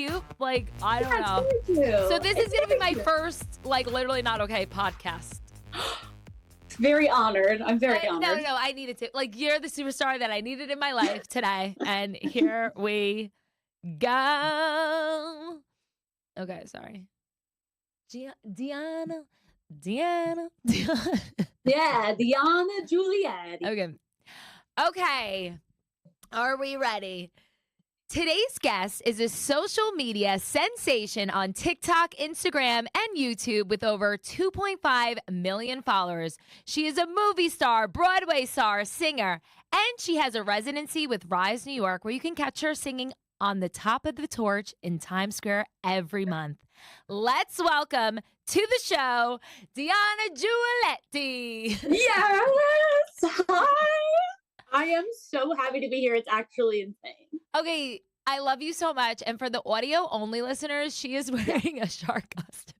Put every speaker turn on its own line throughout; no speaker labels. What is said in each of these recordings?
cute? Like, I don't know.
Thank you.
So this is going to be my first, like, Literally Not Okay podcast.
Very honored. I'm very honored.
No, I needed to. Like, you're the superstar that I needed in my life today. And here we go. Okay, sorry. Deanna.
Yeah, Deanna Giulietti.
Okay. Are we ready? Today's guest is a social media sensation on TikTok, Instagram, and YouTube with over 2.5 million followers. She is a movie star, Broadway star, singer, and she has a residency with Rise New York where you can catch her singing on the top of the torch in Times Square every month. Let's welcome to the show, Deanna Giulietti.
Yes! Hi! I am so happy to be here. It's actually insane.
Okay, I love you so much. And for the audio only listeners, she is wearing a shark costume.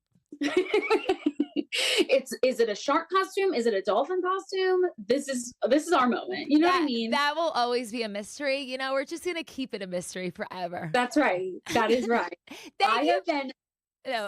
Is it a shark costume? Is it a dolphin costume? This is our moment. You know what I mean?
That will always be a mystery. You know, we're just gonna keep it a mystery forever.
That's right. That is right. I have been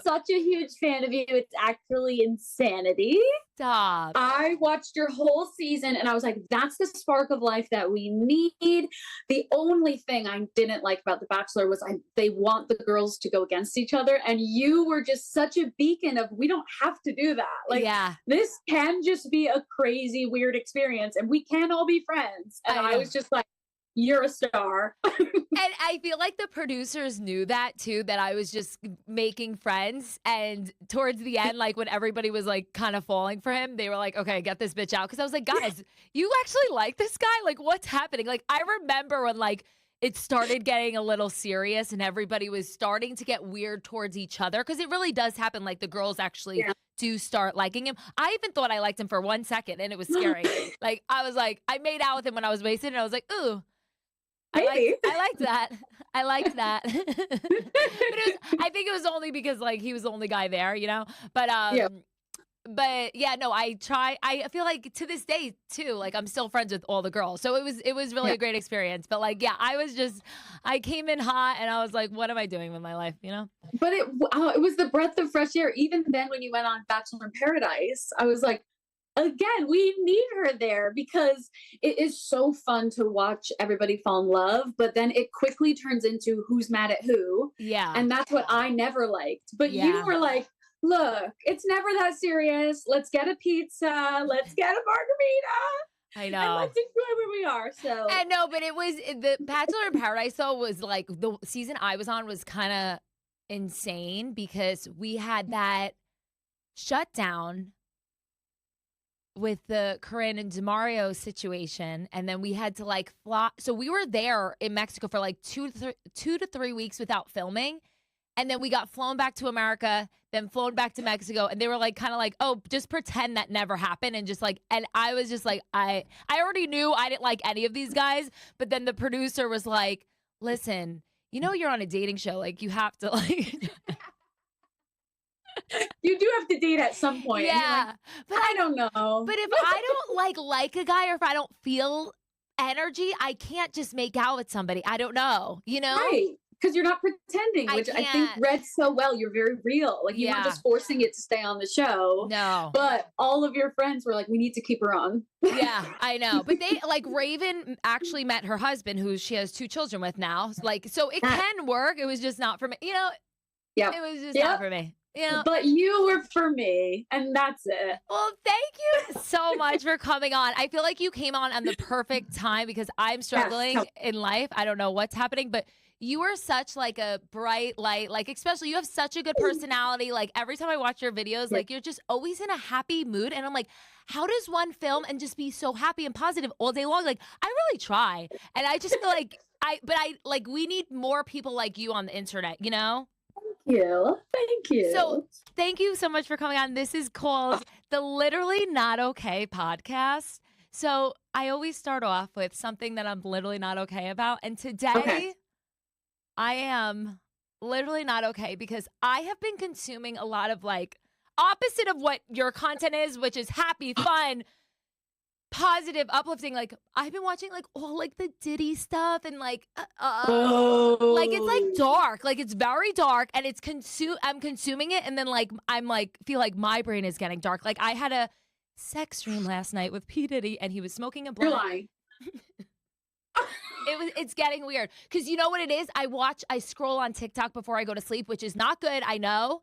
such a huge fan of you. It's actually insanity.
Stop.
I watched your whole season and I was like, that's the spark of life that we need. The only thing I didn't like about The Bachelor was they want the girls to go against each other. And you were just such a beacon of, we don't have to do that. Like, this can just be a crazy, weird experience and we can all be friends. And I was just like, you're a star.
And I feel like the producers knew that too, that I was just making friends. And towards the end, like when everybody was like kind of falling for him, they were like, okay, get this bitch out. Cause I was like, guys, you actually like this guy? Like what's happening? Like I remember when like it started getting a little serious and everybody was starting to get weird towards each other. Cause it really does happen. Like the girls actually do start liking him. I even thought I liked him for 1 second and it was scary. Like I was like, I made out with him when I was wasted and I was like, ooh. I liked that. I liked that. But I think it was only because like he was the only guy there, you know? But I feel like to this day too, like I'm still friends with all the girls. So it was really a great experience. But like, I came in hot and I was like, what am I doing with my life, you know?
But it was the breath of fresh air. Even then when you went on Bachelor in Paradise, I was like, again, we need her there because it is so fun to watch everybody fall in love, but then it quickly turns into who's mad at who.
Yeah.
And that's what I never liked. But you were like, look, it's never that serious. Let's get a pizza. Let's get a margarita.
I know.
And let's enjoy where we are. So
I know, but it was the Bachelor in Paradise though was like the season I was on was kind of insane because we had that shutdown with the Corinne and DeMario situation. And then we had to like fly. So we were there in Mexico for like 2 to 3 weeks without filming. And then we got flown back to America, then flown back to Mexico. And they were like, kind of like, oh, just pretend that never happened. And just like, and I was just like, I already knew I didn't like any of these guys. But then the producer was like, listen, you know, you're on a dating show. Like you have to like...
You do have to date at some point.
Yeah.
Like, but I don't know.
But if I don't like a guy or if I don't feel energy, I can't just make out with somebody. I don't know, you know?
Right. Because you're not pretending, which I think read so well. You're very real. Like you weren't just forcing it to stay on the show.
No.
But all of your friends were like, we need to keep her on.
Yeah, I know. But they like Raven actually met her husband who she has 2 children with now. Like, so it can work. It was just not for me. You know, it was just not for me. Yeah.
But you were for me, and that's it.
Well, thank you so much for coming on. I feel like you came on the perfect time because I'm struggling in life. I don't know what's happening, but you are such like a bright light. Like, especially you have such a good personality. Like every time I watch your videos, like you're just always in a happy mood. And I'm like, how does one film and just be so happy and positive all day long? Like, I really try. And I just feel like we need more people like you on the internet, you know?
Thank you.
So thank you so much for coming on. This is called the Literally Not Okay podcast. So I always start off with something that I'm literally not okay about. And today I am literally not okay because I have been consuming a lot of like opposite of what your content is, which is happy, fun, positive, uplifting. Like I've been watching like all like the Diddy stuff and like like it's like
Oh.
dark. Like it's very dark and it's I'm consuming it and then like I'm like feel like my brain is getting dark. Like I had a sex dream last night with P. Diddy and he was smoking a
You're
blunt.
lying.
It's getting weird. Cause you know what it is? I scroll on TikTok before I go to sleep, which is not good, I know.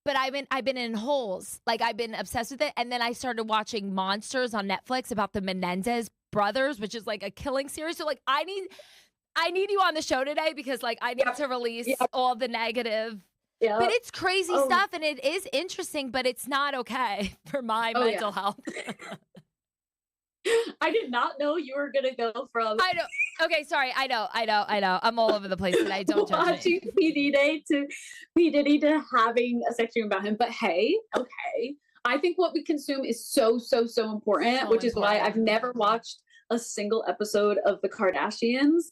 But I've been in holes. Like I've been obsessed with it. And then I started watching Monsters on Netflix about the Menendez brothers, which is like a killing series. So like I need you on the show today because like I need to release all the negative.
Yeah.
But it's crazy stuff and it is interesting, but it's not okay for my mental health.
I did not know you were gonna go from
I know. Okay, sorry. I know. I'm all over the place today. Don't judge
watching
me.
P. Diddy to having a sex dream about him. But hey, okay. I think what we consume is so important, which is why I've never watched a single episode of the Kardashians.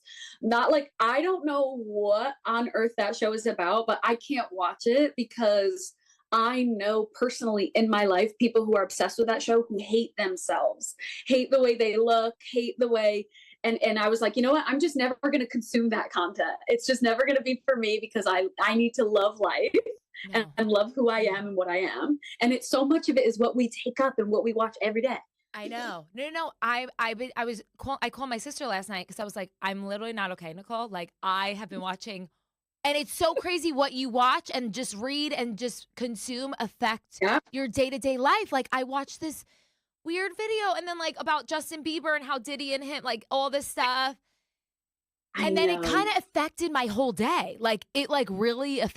Not like I don't know what on earth that show is about, but I can't watch it because I know personally in my life people who are obsessed with that show who hate themselves, hate the way they look, hate the way. And I was like, you know what? I'm just never going to consume that content. It's just never going to be for me because I need to love life and love who I am and what I am. And it's so much of it is what we take up and what we watch every day.
I know. No. I called my sister last night because I was like, I'm literally not okay, Nicole. Like I have been watching. And it's so crazy what you watch and just read and just consume affect your day-to-day life. Like I watched this weird video and then like about Justin Bieber and how Diddy and him, like all this stuff. And then it kind of affected my whole day. Like it like really I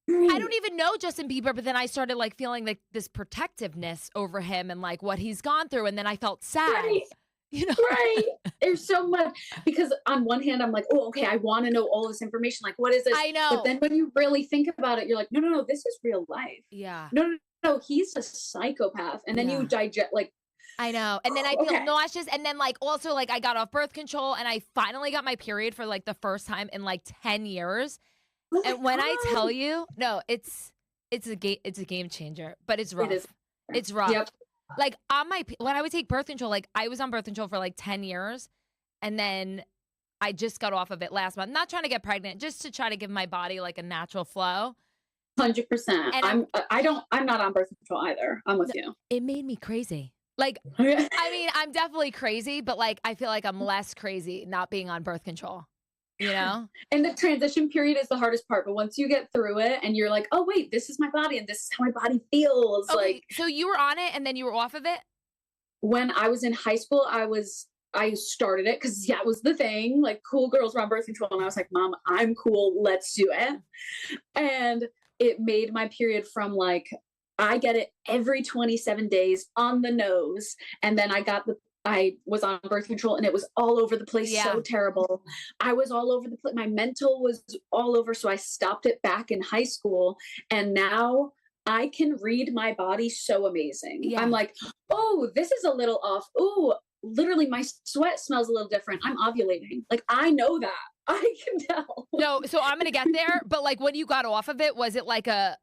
don't even know Justin Bieber, but then I started like feeling like this protectiveness over him and like what he's gone through. And then I felt sad.
Right.
You know?
Right. There's so much because on one hand, I'm like, oh, okay, I want to know all this information. Like, what is it?
I know.
But then when you really think about it, you're like, no, this is real life.
Yeah.
No, he's a psychopath. And then you digest like,
I know. And then I feel nauseous. And then like also like I got off birth control and I finally got my period for like the first time in like 10 years. And when I tell you, no, it's a game changer, but it's rough. It's rough.
Yep.
Like when I would take birth control, like I was on birth control for like 10 years and then I just got off of it last month. Not trying to get pregnant, just to try to give my body like a natural flow.
100%. I'm not on birth control either. I'm with you.
It made me crazy. Like, I mean, I'm definitely crazy, but like, I feel like I'm less crazy not being on birth control, you know?
And the transition period is the hardest part. But once you get through it and you're like, oh, wait, this is my body and this is how my body feels.
Okay,
like,
so you were on it and then you were off of it?
When I was in high school, I started it because it was the thing. Like cool girls were on birth control. And I was like, Mom, I'm cool. Let's do it. And it made my period from like, I get it every 27 days on the nose. And then I was on birth control and it was all over the place. Yeah. So terrible. I was all over the place. My mental was all over. So I stopped it back in high school. And now I can read my body so amazing. Yeah. I'm like, oh, this is a little off. Oh, literally my sweat smells a little different. I'm ovulating. Like I know that. I can tell.
No, so I'm going to get there. But like when you got off of it, was it like a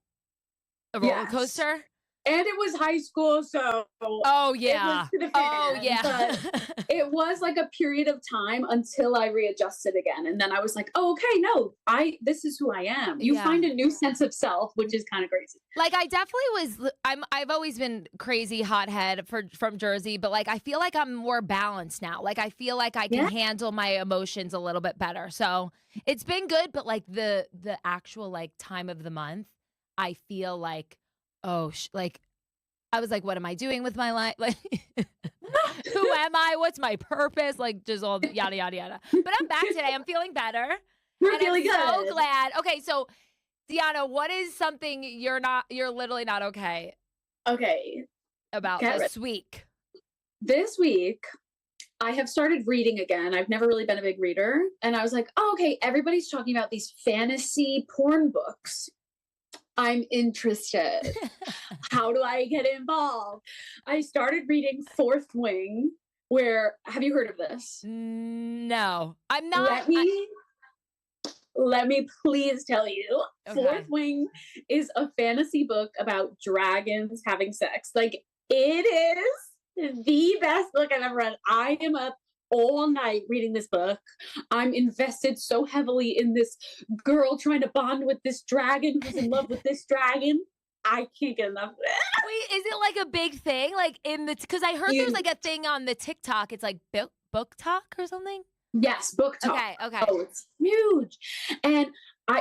roller coaster?
And it was high school, so
oh yeah,
it was like a period of time until I readjusted again, and then I was like, oh, okay, no, this is who I am. You find a new sense of self, which is kind of crazy.
Like I definitely was. I've always been crazy hothead from Jersey, but like I feel like I'm more balanced now. Like I feel like I can handle my emotions a little bit better. So it's been good, but like the actual like time of the month, I feel like. Like, I was like, what am I doing with my life? Like, who am I? What's my purpose? Like, just all the yada, yada, yada. But I'm back today. I'm feeling better.
We're feeling good.
So glad. Okay, so, Deanna, what is something you're literally not okay about this week?
This week, I have started reading again. I've never really been a big reader. And I was like, oh, okay, everybody's talking about these fantasy porn books. I'm interested. How do I get involved? I started reading Fourth Wing, have you heard of this?
No, I'm not.
Let me please tell you. Okay. Fourth Wing is a fantasy book about dragons having sex. Like it is the best book I've ever read. I am up all night reading this book. I'm invested so heavily in this girl trying to bond with this dragon who's in love with this dragon. I can't get enough of it.
Wait, is it like a big thing? Like in the, because I heard there's like a thing on the TikTok. It's like book talk or something.
Yes, book talk.
Okay.
Oh, it's huge. And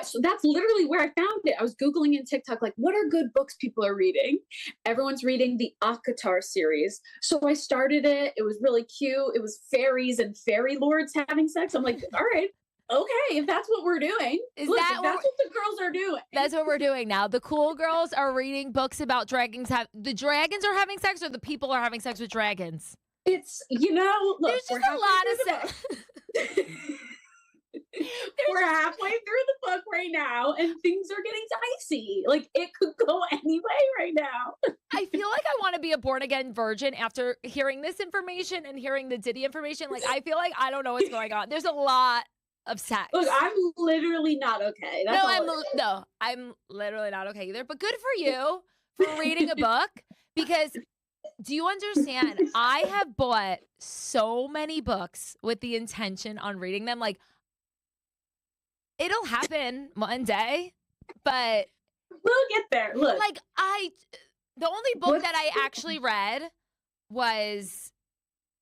so that's literally where I found it. I was Googling in TikTok, like, what are good books people are reading? Everyone's reading the Akatar series. So I started it. It was really cute. It was fairies and fairy lords having sex. I'm like, all right, okay, if that's what we're doing. That's what the girls are doing.
That's what we're doing now. The cool girls are reading books about dragons. The dragons are having sex, or the people are having sex with dragons?
It's, look,
there's just a lot of sex.
We're halfway through the book right now, and things are getting dicey. Like, it could go any way right now.
I feel like I want to be a born-again virgin after hearing this information and hearing the Diddy information. Like, I feel like I don't know what's going on. There's a lot of sex.
Look, I'm literally not okay.
I'm literally not okay either. But good for you for reading a book, because do you understand? I have bought so many books with the intention on reading them. Like, it'll happen one day, but
we'll get there. Look,
like the only book that I actually read was,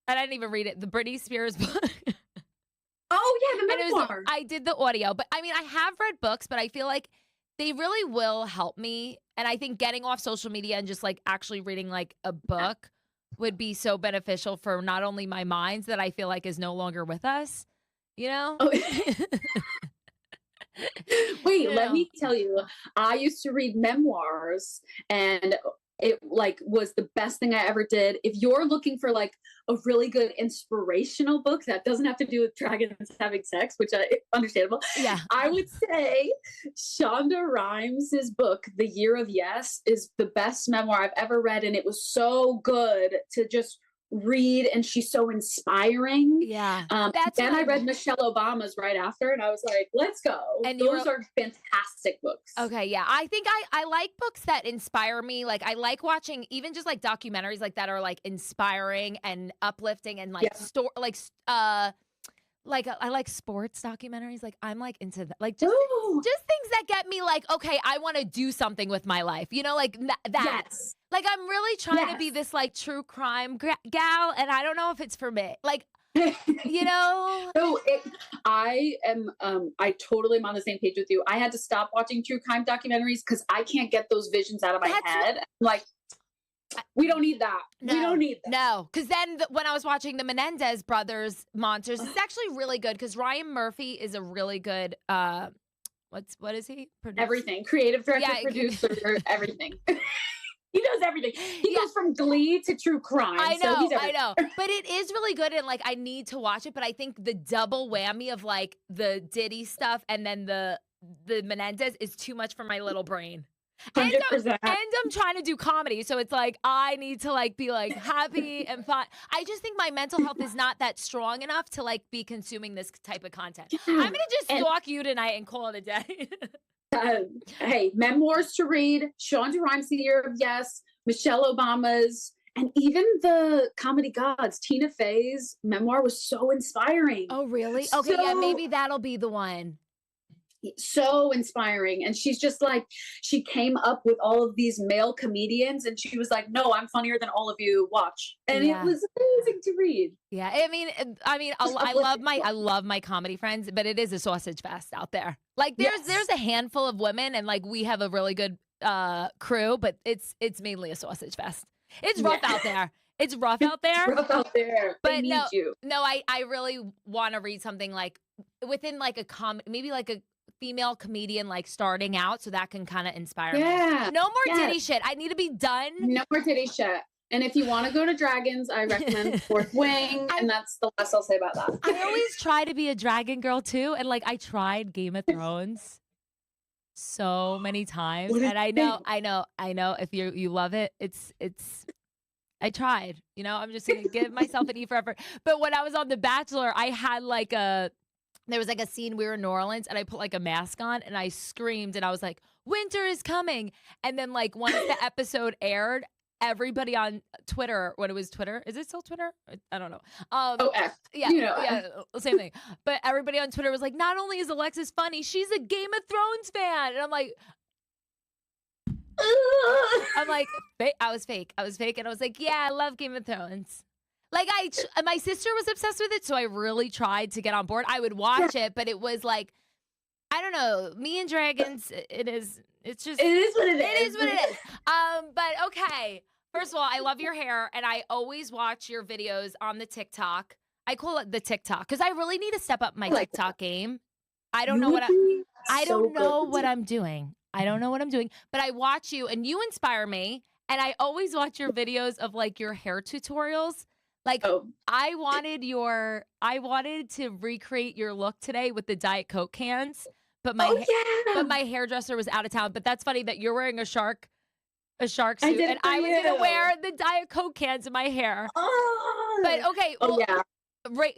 and I didn't even read it, the Britney Spears book.
Oh yeah, the memoir.
I did the audio, but I mean, I have read books, but I feel like they really will help me. And I think getting off social media and just like actually reading like a book would be so beneficial for not only my minds that I feel like is no longer with us, Oh.
Wait, let me tell you, I used to read memoirs, and it like was the best thing I ever did. If you're looking for like a really good inspirational book that doesn't have to do with dragons having sex, which I understandable.
Yeah.
I would say Shonda Rhimes' book, The Year of Yes, is the best memoir I've ever read. And it was so good to just read, and she's so inspiring.
Yeah.
Then I read Michelle Obama's right after, and I was like, let's go. And those are fantastic books.
Okay, yeah. I think I like books that inspire me. Like, I like watching even just like documentaries like that are like inspiring and uplifting, and like I like sports documentaries. Like, I'm like into that. Like just things that get me like, okay, I want to do something with my life. Like that. Yes. Like, I'm really trying to be this like true crime gal, and I don't know if it's for me. Like,
No, I totally am on the same page with you. I had to stop watching true crime documentaries because I can't get those visions out of my head. Like, we don't need that.
No,
we don't need that.
No, because then when I was watching the Menendez brothers Monsters, it's actually really good because Ryan Murphy is a really good what is he? Producer?
Everything. Creative director, producer, everything. He knows everything. He goes from Glee to true crime.
I know. But it is really good, and like I need to watch it. But I think the double whammy of like the Diddy stuff and then the Menendez is too much for my little brain.
100%.
And I'm trying to do comedy, so it's like I need to like be like happy and fun. I just think my mental health is not that strong enough to like be consuming this type of content. I'm gonna just stalk you tonight and call it a day.
Hey, memoirs to read, Shonda Rhimes' The Year of Yes, Michelle Obama's, and even the comedy gods. Tina Fey's memoir was so inspiring.
Oh, really? Okay, yeah, maybe that'll be the one.
So inspiring. And she's just like, she came up with all of these male comedians, and she was like, no, I'm funnier than all of you, watch. And it was amazing to read.
Yeah, I mean I love my comedy friends, but it is a sausage fest out there. Like there's a handful of women, and like we have a really good crew, but it's mainly a sausage fest. It's rough out there. It's rough out there.
Rough out there.
But
they need you.
No, I really want to read something like within like maybe like a female comedian like starting out, so that can kind of inspire me. No more Diddy shit. I need to be done.
No more Diddy shit. And if you want to go to dragons, I recommend Fourth Wing, and that's the last I'll say about that.
I always try to be a dragon girl too, and like I tried Game of Thrones so many times, and I know. If you love it, it's. I tried. I'm just gonna give myself an E for effort. But when I was on The Bachelor, I had like there was like a scene, we were in New Orleans, and I put like a mask on and I screamed and I was like, winter is coming. And then like once the episode aired, everybody on Twitter, when it was Twitter, is it still Twitter? I don't know.
X.
Yeah, same thing. But everybody on Twitter was like, not only is Alexis funny, she's a Game of Thrones fan. And I'm like, I was fake. And I was like, yeah, I love Game of Thrones. Like my sister was obsessed with it, so I really tried to get on board. I would watch it, but it was like, I don't know, me and dragons. It is what it is. It is what it is. But okay. First of all, I love your hair, and I always watch your videos on the TikTok. I call it the TikTok because I really need to step up my TikTok game. I don't know what I'm doing. I don't know what I'm doing, but I watch you, and you inspire me. And I always watch your videos of like your hair tutorials. Like I wanted to recreate your look today with the Diet Coke cans, but my hairdresser was out of town. But that's funny that you're wearing a shark suit, and I was gonna wear the Diet Coke cans in my hair. But okay,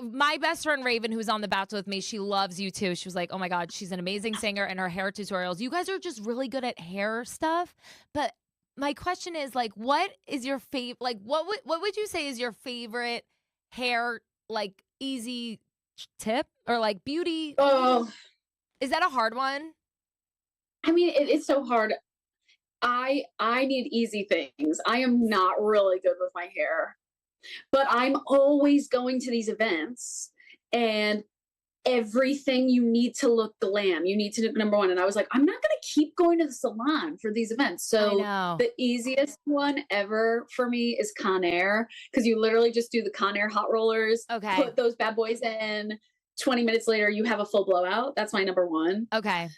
my best friend Raven, who's on The Bachelor with me, she loves you too. She was like, "Oh my God, she's an amazing singer," and her hair tutorials. You guys are just really good at hair stuff, but. My question is like, what is your favorite? Like, what would you say is your favorite hair like easy tip or like beauty?
Oh,
is that a hard one?
I mean, it's so hard. I need easy things. I am not really good with my hair, but I'm always going to these events and everything you need to look glam. You need to do number one. And I was like, I'm not going to keep going to the salon for these events. So the easiest one ever for me is Conair, because you literally just do the Conair hot rollers, put those bad boys in. 20 minutes later, you have a full blowout. That's my number one.
Okay.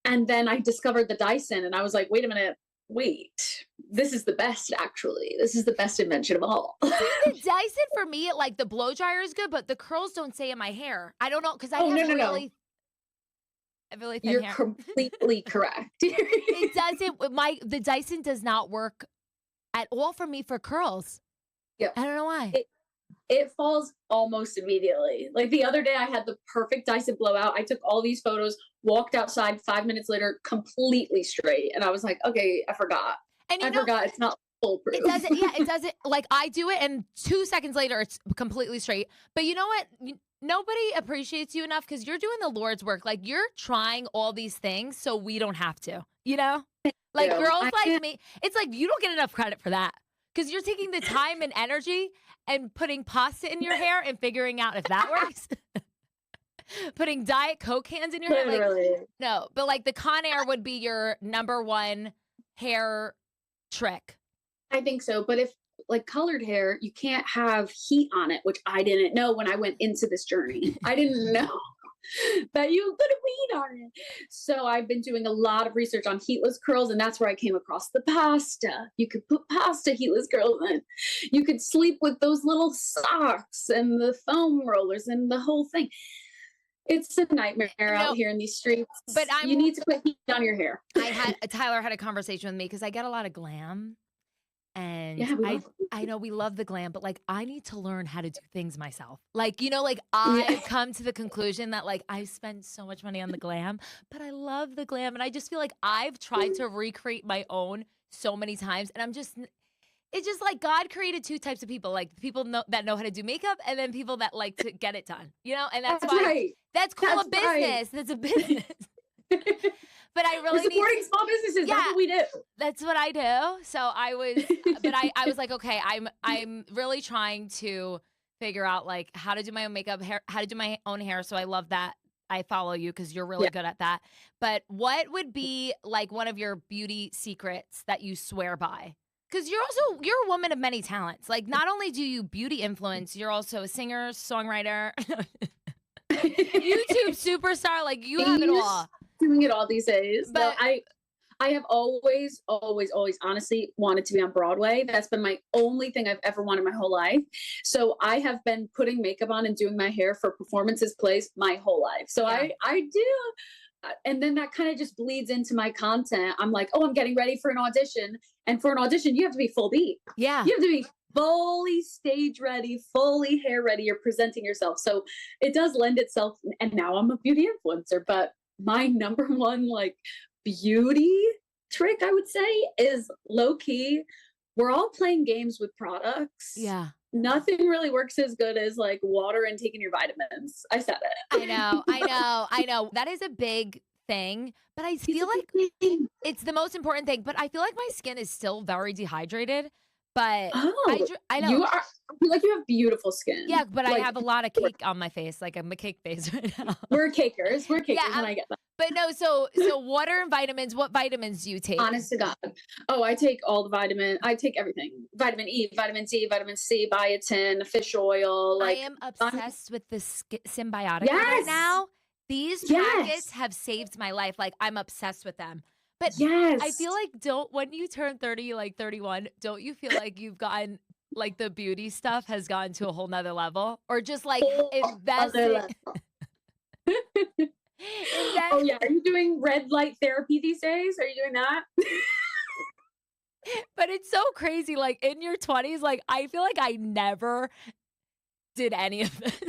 And then I discovered the Dyson and I was like, wait a minute. This is the best, actually. This is the best invention of all.
The Dyson for me, like the blow dryer is good, but the curls don't stay in my hair. I don't know, because I have really thin
You're
hair.
completely correct.
It doesn't. The Dyson does not work at all for me for curls.
Yeah,
I don't know why.
It falls almost immediately. Like the other day I had the perfect Dyson blowout. I took all these photos, walked outside 5 minutes later, completely straight. And I was like, okay, I forgot.
And
I forgot it's not foolproof.
It doesn't, it doesn't, like I do it and 2 seconds later it's completely straight. But you know what? Nobody appreciates you enough because you're doing the Lord's work. Like you're trying all these things so we don't have to, you know? Like girls like me, it's like you don't get enough credit for that. Because you're taking the time and energy and putting pasta in your hair and figuring out if that works. Putting Diet Coke cans in your hair. Like, no, but like the Conair would be your number one hair trick.
I think so. But if like colored hair, you can't have heat on it, which I didn't know when I went into this journey. I didn't know that you put a heat on it. So I've been doing a lot of research on heatless curls, and that's where I came across the pasta. You could put pasta heatless curls in. You could sleep with those little socks and the foam rollers and the whole thing. It's a nightmare out here in these streets. But you need to put heat on your hair.
Tyler had a conversation with me because I get a lot of glam. And I know we love the glam, but like I need to learn how to do things myself. Like, you know, like I've come to the conclusion that like I spend so much money on the glam, but I love the glam. And I just feel like I've tried to recreate my own so many times. And it's just like God created two types of people, like people that know how to do makeup and then people that like to get it done, you know? And that's why that's cool. A business. That's a business. But I really
We're supporting small businesses. That's what we do.
That's what I do. So I was like, okay, I'm really trying to figure out like how to do my own makeup, how to do my own hair. So I love that. I follow you because you're really good at that. But what would be like one of your beauty secrets that you swear by? Because you're a woman of many talents. Like not only do you beauty influence, you're also a singer, songwriter, YouTube superstar. Like you have it all.
Doing it all these days. But I have always honestly wanted to be on Broadway. That's been my only thing I've ever wanted my whole life. So I have been putting makeup on and doing my hair for performances, plays my whole life. So I do. And then that kind of just bleeds into my content. I'm like, I'm getting ready for an audition. And for an audition, you have to be full beat.
Yeah.
You have to be fully stage ready, fully hair ready. You're presenting yourself. So it does lend itself. And now I'm a beauty influencer, but my number one like beauty trick, I would say, is low key we're all playing games with products.
Yeah.
Nothing really works as good as like water and taking your vitamins. I said it.
I know. That is a big thing, but I
It's
feel
a
like
big thing.
it's the most important thing, but I feel like my skin is still very dehydrated, but
Oh,
I know.
you are. I feel like you have beautiful skin.
Yeah, but I
Like,
have a lot of cake on my face. Like I'm a cake face right now.
we're cakers. We're cakers,
Yeah,
and I get that.
but no, so water and vitamins, what vitamins do you take?
Honest to God. Oh, I take all the vitamin. I take everything. Vitamin E, vitamin D, vitamin C, biotin, fish oil.
I
Like,
am
I'm,
obsessed with the Symbiotica right
yes,
now. These packets
yes,
have saved my life. Like I'm obsessed with them. But I
yes.
feel like when you turn 30, like 31, don't you feel like you've gotten like the beauty stuff has gotten to a whole nother level? Or just like
Whole other
investing
level. Oh
invest
yeah, are you doing red light therapy these days? Are you doing that?
but it's so crazy. Like in your 20s, like I feel like I never did any of this.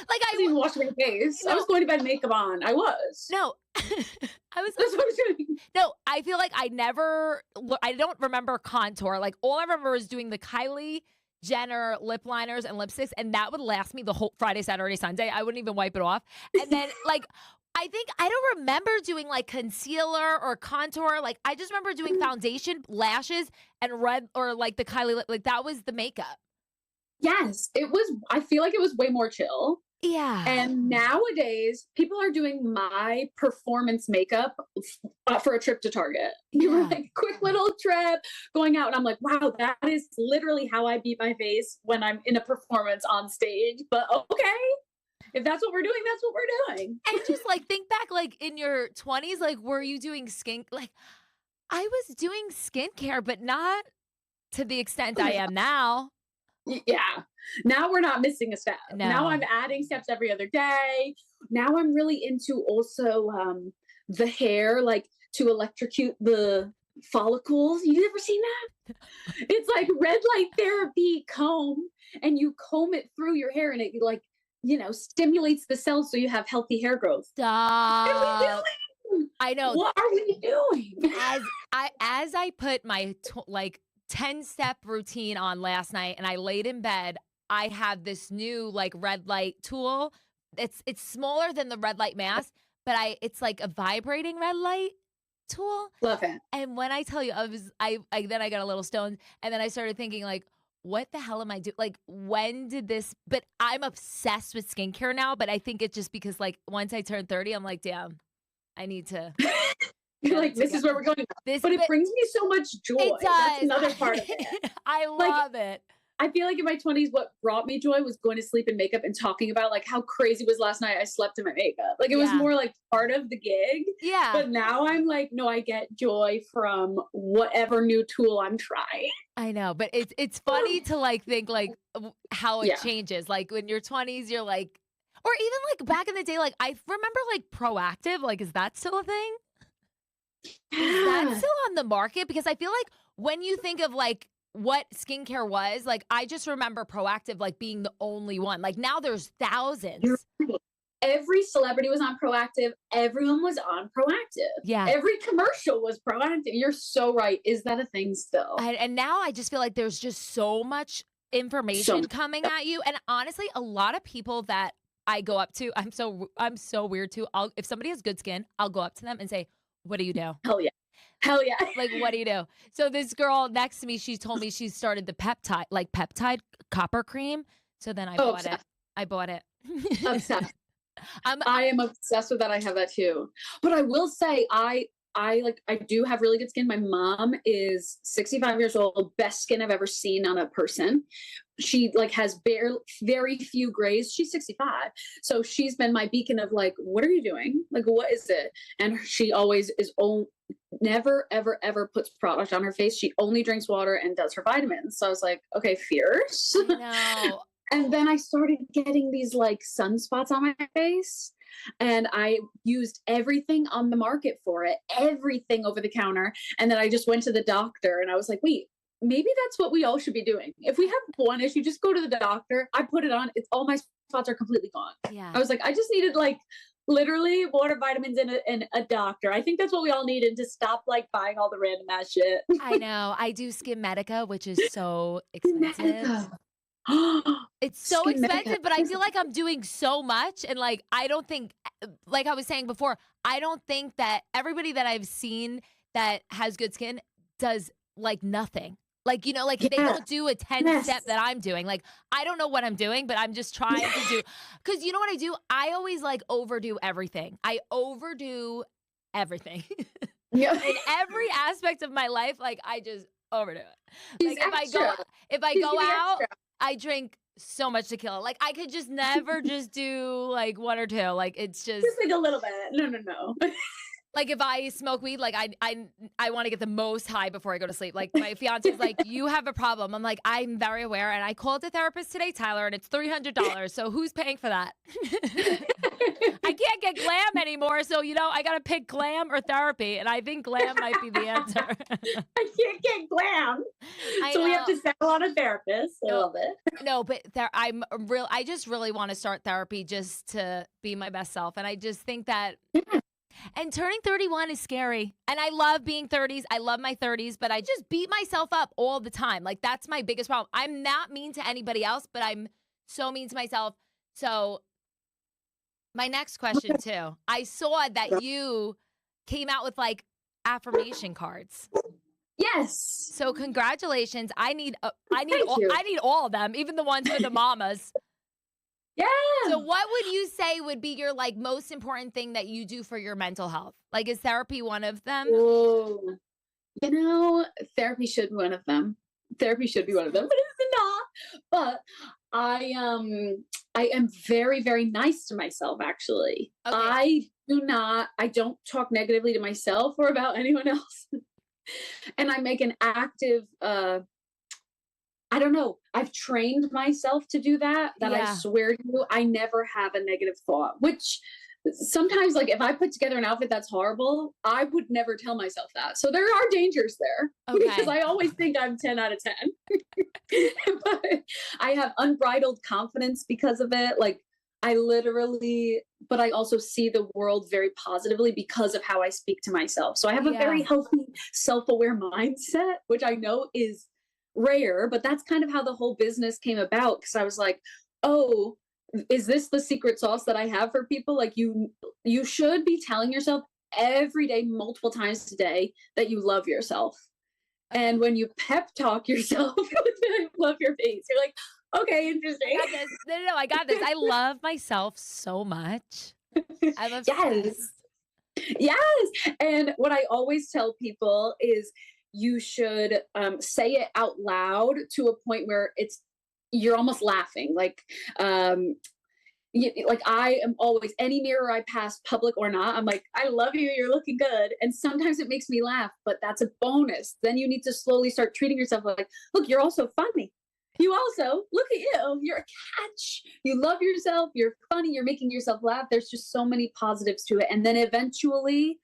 Like
I was even washing my face. I
no,
was going to bed makeup on. I was.
no. I was
That's what I was doing.
no, I feel like I don't remember contour. Like all I remember is doing the Kylie Jenner lip liners and lipsticks, and that would last me the whole Friday, Saturday, Sunday. I wouldn't even wipe it off. And then like I don't remember doing like concealer or contour. Like I just remember doing foundation, lashes, and red or like the Kylie lip. Like that was the makeup.
Yes, it was. I feel like it was way more chill.
Yeah.
And nowadays, people are doing my performance makeup for a trip to Target. You were
Yeah.
like, quick little trip going out. And I'm like, wow, that is literally how I beat my face when I'm in a performance on stage. But okay, if that's what we're doing, that's what we're doing.
And just like think back, like in your 20s, like were you doing like I was doing skincare, but not to the extent I am now.
Yeah. Now we're not missing a step. Now
No.
I'm adding steps every other day. Now I'm really into also the hair, like to electrocute the follicles. You ever seen that? It's like red light therapy comb, and you comb it through your hair, and it like, stimulates the cells so you have healthy hair growth. What are we
Stop.
doing?
I know.
What are we doing?
As I put my like 10-step routine on last night and I laid in bed, I have this new like red light tool. It's smaller than the red light mask, but it's like a vibrating red light tool.
Love it.
And when I tell you, then I got a little stoned, and then I started thinking like, what the hell am I doing? Like, when did this? But I'm obsessed with skincare now. But I think it's just because like once I turned 30, I'm like, damn, I need to.
You're like, this is where we're going. But it brings me so much joy.
It does.
That's another part of it.
I love it.
I feel like in my 20s, what brought me joy was going to sleep in makeup and talking about like how crazy was last night I slept in my makeup. Like it was more like part of the gig.
Yeah.
But now I'm like, no, I get joy from whatever new tool I'm trying.
I know, but it's funny to like think like how it changes. Like when you're 20s, you're like, or even like back in the day, like I remember like Proactive. Like, is that still a thing? Is that still on the market? Because I feel like when you think of like what skincare was, like I just remember Proactive like being the only one. Like now there's thousands.
Every celebrity was on Proactive. Everyone was on Proactive.
Yeah.
Every commercial was Proactive. You're so right. Is that a thing still?
And now I just feel like there's just so much information coming at you. And honestly, a lot of people that I go up to, I'm so weird too. If somebody has good skin, I'll go up to them and say, what do you do?
Hell yeah. Hell yeah.
Like, what do you do? So this girl next to me, she told me she started the peptide copper cream. So then I bought it. I bought it.
Obsessed. I am obsessed with that. I have that too. But I will say I do have really good skin. My mom is 65 years old, best skin I've ever seen on a person. She like has very few grays. She's 65. So she's been my beacon of like, what are you doing? Like, what is it? And she always never, ever, ever puts product on her face. She only drinks water and does her vitamins. So I was like, okay, fierce.
No.
And then I started getting these like sunspots on my face. And I used everything on the market for it, everything over the counter. And then I just went to the doctor and I was like, wait, maybe that's what we all should be doing. If we have one issue, just go to the doctor. I put it on. All my spots are completely gone.
Yeah.
I was like, I just needed like literally water, vitamins, and a doctor. I think that's what we all need, and to stop like buying all the random ass shit.
I know. I do Skin Medica, which is so expensive.
Medica.
It's so
Skin Medica.
expensive, but I feel like I'm doing so much. And like, I don't think, like I was saying before, I don't think that everybody that I've seen that has good skin does like nothing. Like, you know, like they don't do a 10 step that I'm doing. Like, I don't know what I'm doing, but I'm just trying to do. Because you know what I do? I always like overdo everything. I overdo everything. In every aspect of my life, like I just overdo it. Like if I go out, I drink so much tequila. Like I could just never just do like one or two. Like it's just
like a little bit. No.
Like if I smoke weed, like I want to get the most high before I go to sleep. Like my fiance's like, you have a problem. I'm like, I'm very aware. And I called the therapist today, Tyler, and it's $300. So who's paying for that? I can't get glam anymore. So, you know, I got to pick glam or therapy. And I think glam might be the answer.
I can't get glam. So we have to settle on a therapist. I love it.
No, but I just really want to start therapy just to be my best self. And I just think that. And turning 31 is scary. And I love being 30s. I love my 30s, but I just beat myself up all the time. Like, that's my biggest problem. I'm not mean to anybody else, but I'm so mean to myself. So, my next question, too. I saw that you came out with, like, affirmation cards.
Yes.
So, congratulations. I need all of them, even the ones for the mamas.
Yeah.
So what would you say would be your like most important thing that you do for your mental health? Like is therapy one of them?
Oh, you know, therapy should be one of them. Therapy should be one of them, but it's not. But I am very, very nice to myself, actually. Okay. I don't talk negatively to myself or about anyone else. And I make an active I don't know. I've trained myself to do that. I swear to you, I never have a negative thought, which sometimes like if I put together an outfit that's horrible, I would never tell myself that. So there are dangers there because I always think I'm 10 out of 10. But I have unbridled confidence because of it. Like but I also see the world very positively because of how I speak to myself. So I have a very healthy, self-aware mindset, which I know is rare, but that's kind of how the whole business came about. Because I was like, oh, is this the secret sauce that I have for people? Like you should be telling yourself every day, multiple times a day, that you love yourself. And when you pep talk yourself, I love your face. You're like, okay, interesting.
I got this. No, I got this. I love myself so much. I love
Yes. And what I always tell people is you should say it out loud to a point where you're almost laughing. Like I am always, any mirror I pass, public or not, I'm like, I love you, you're looking good. And sometimes it makes me laugh, but that's a bonus. Then you need to slowly start treating yourself like, look, you're also funny. You also, look at you, you're a catch. You love yourself, you're funny, you're making yourself laugh. There's just so many positives to it. And then eventually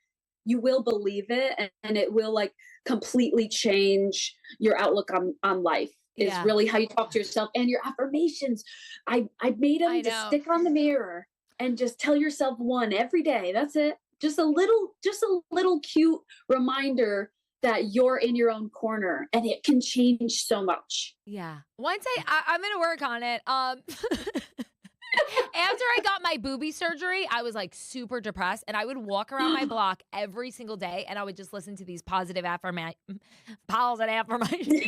you will believe it, and it will like completely change your outlook on life. Is really how you talk to yourself, and your affirmations. I made them to stick on the mirror and just tell yourself one every day. That's it. Just a little cute reminder that you're in your own corner, and it can change so much.
Yeah. Once I'm going to work on it. After I got my boobie surgery, I was like super depressed, and I would walk around my block every single day, and I would just listen to these positive affirmations. Positive affirmations.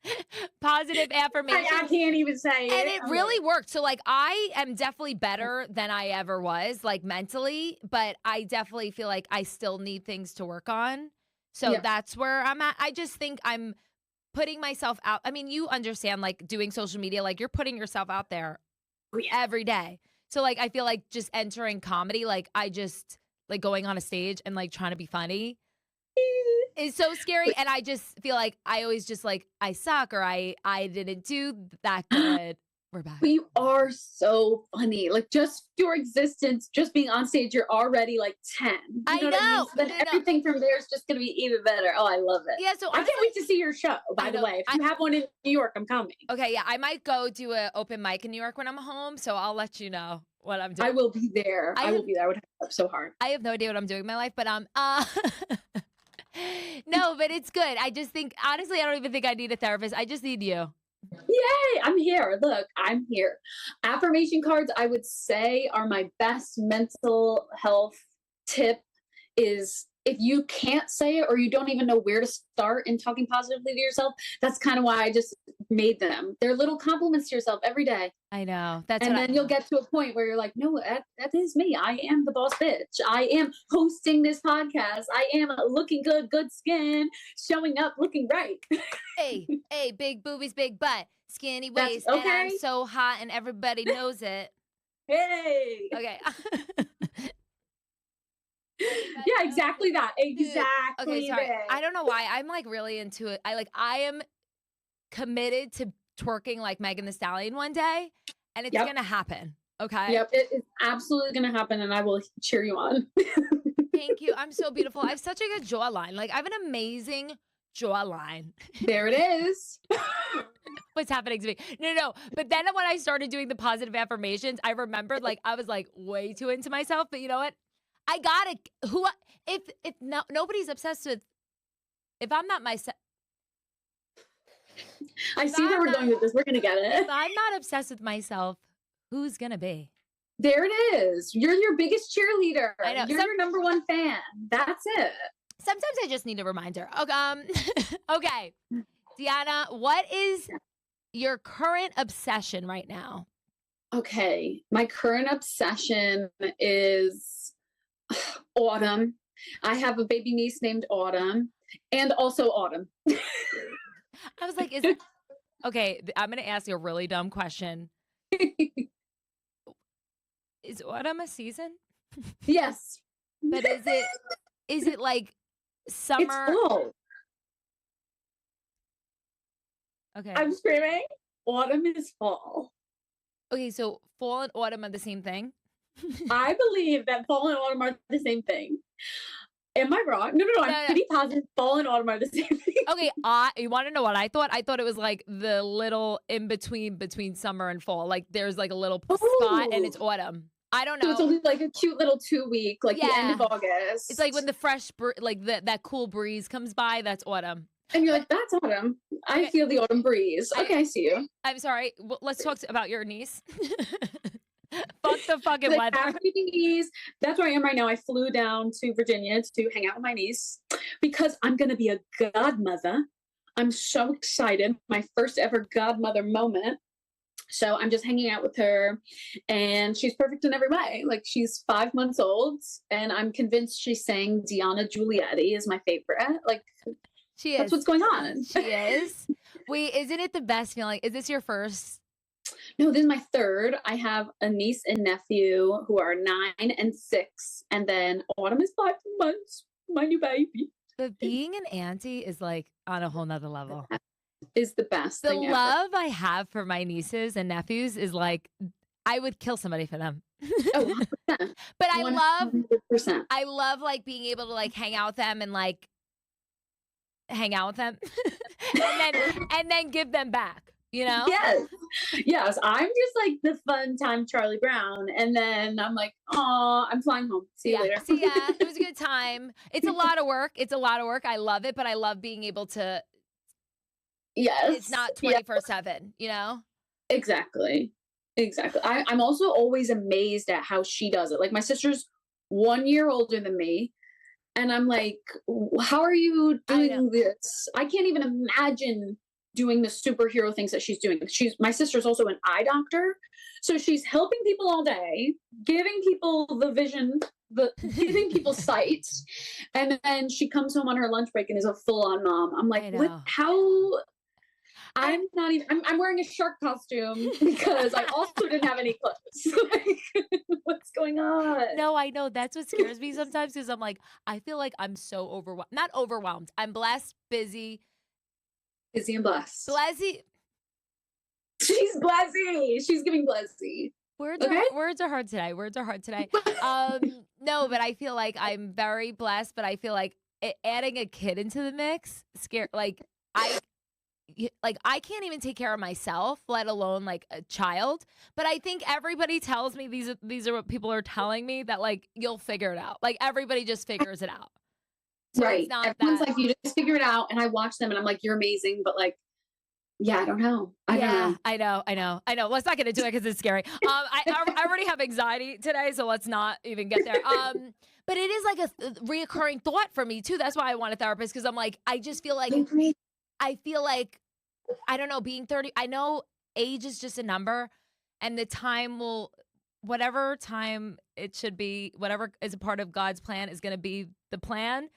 I can't even say it.
And it really worked. So like I am definitely better than I ever was, like mentally, but I definitely feel like I still need things to work on. So that's where I'm at. I just think I'm putting myself out. I mean, you understand, like doing social media, like you're putting yourself out there every day. So like I feel like just entering comedy, like I just like going on a stage and like trying to be funny is so scary. And I just feel like I always just like I suck, or I didn't do that good. We're back.
But you are so funny. Like just your existence, just being on stage, you're already like 10.
I know.
What I mean? So then everything from there is just going to be even better. Oh, I love it.
Yeah. So
I can't wait to see your show, by the way. If you have one in New York, I'm coming.
Okay. Yeah. I might go do an open mic in New York when I'm home. So I'll let you know what I'm doing.
I will be there. I will
have-
be there. I would have so hard.
I have no idea what I'm doing in my life, but no, but it's good. I just think, honestly, I don't even think I need a therapist. I just need you.
Yay, I'm here. Look, I'm here. Affirmation cards, I would say, are my best mental health tip is if you can't say it or you don't even know where to start in talking positively to yourself, that's kind of why I just made them. They're little compliments to yourself every day.
I know. That's
And
what
then you'll get to a point where you're like, no, that is me. I am the boss bitch. I am hosting this podcast. I am looking good, good skin, showing up, looking right.
Hey, big boobies, big butt, skinny
That's
waist, and I'm
okay.
so hot and everybody knows it.
Hey.
Okay.
Yeah, exactly that. Exactly
Okay, sorry.
that.
I don't know why. I'm like really into it. I am committed to twerking like Megan Thee Stallion one day, and it's
Yep.
gonna happen. Okay.
Yep, it is absolutely going to happen, and I will cheer you on.
Thank you. I'm so beautiful. I have such a good jawline. Like I have an amazing jawline.
There it is.
What's happening to me? No. But then when I started doing the positive affirmations, I remembered like I was like way too into myself. But you know what? I gotta if nobody's obsessed with if I'm not myself.
I see where we're going with this. We're going to get
If
it.
I'm not obsessed with myself, who's gonna be?
There it is. You're your biggest cheerleader.
I know.
You're your number one fan. That's it.
Sometimes I just need a reminder. Okay. Deanna, what is your current obsession right now?
Okay. My current obsession is Autumn. I have a baby niece named Autumn and also Autumn.
I was like, okay, I'm gonna ask you a really dumb question. Is autumn a season?
Yes.
But is it like
It's
summer?
fall.
Okay.
I'm screaming. Autumn is fall.
Okay, so fall and autumn are the same thing?
I believe that fall and autumn are the same thing. Am I wrong? No.
No.
I'm pretty positive fall and autumn are the same thing.
Okay, you want to know what I thought? I thought it was like the little in between summer and fall. Like there's like a little spot and it's autumn. I don't know.
So it's only like a cute little 2 week, like the end of August.
It's like when the fresh, that cool breeze comes by, that's autumn.
And you're like, that's autumn. I feel the autumn breeze. Okay, I see you.
I'm sorry. Well, let's talk about your niece. Fuck the fucking
Like,
weather.
after meeting niece, that's where I am right now. I flew down to Virginia to hang out with my niece because I'm going to be a godmother. I'm so excited. My first ever godmother moment. So I'm just hanging out with her and she's perfect in every way. Like she's 5 months old and I'm convinced she's saying Deanna Giulietti is my favorite. Like
She is.
that's what's going on.
She is. Wait, isn't it the best feeling? Is this your first?
No, this is my third. I have a niece and nephew who are 9 and 6. And then Autumn is 5 months, my new baby.
But being an auntie is like on a whole nother level.
Is the best
The
thing
love I have for my nieces and nephews is like, I would kill somebody for them.
ever. Oh, 100%.
But I
100%.
love like being able to like hang out with them and like hang out with them and then give them back, you know?
Yes. I'm just like the fun time Charlie Brown. And then I'm like, oh, I'm flying home. See you later.
See ya. It was a good time. It's a lot of work. I love it, but I love being able to.
Yes.
It's not 24/7, you know?
Exactly. I'm also always amazed at how she does it. Like my sister's 1 year older than me. And I'm like, how are you doing this? I can't even imagine doing the superhero things that she's doing. My sister's also an eye doctor. So she's helping people all day, giving people the vision, giving people sight. And then she comes home on her lunch break and is a full-on mom. I'm like, I'm not even, I'm wearing a shark costume because I also didn't have any clothes. Like, what's going on?
No, I know. That's what scares me sometimes because I'm like, I feel like I'm so overwhelmed. Not overwhelmed. I'm blessed, busy.
Busy and blessed.
Blessy.
She's blessy. She's giving blessy.
Words are hard today. No, but I feel like I'm very blessed, but I feel like adding a kid into the mix, like I can't even take care of myself, let alone like a child. But I think everybody tells me these are what people are telling me, that like you'll figure it out. Like everybody just figures it out. So it's
Right.
not
Everyone's
that.
like, you just figure it out. And I watch them and I'm like, you're amazing. But like, yeah, I don't know. I don't
Yeah,
know.
I know. Let's not get into it because it's scary. I already have anxiety today, so let's not even get there. But it is like a reoccurring thought for me too. That's why I want a therapist, because I'm like, I just feel like,
I agree.
I don't know, being 30. I know age is just a number, and the time will, whatever time it should be, whatever is a part of God's plan is going to be the plan.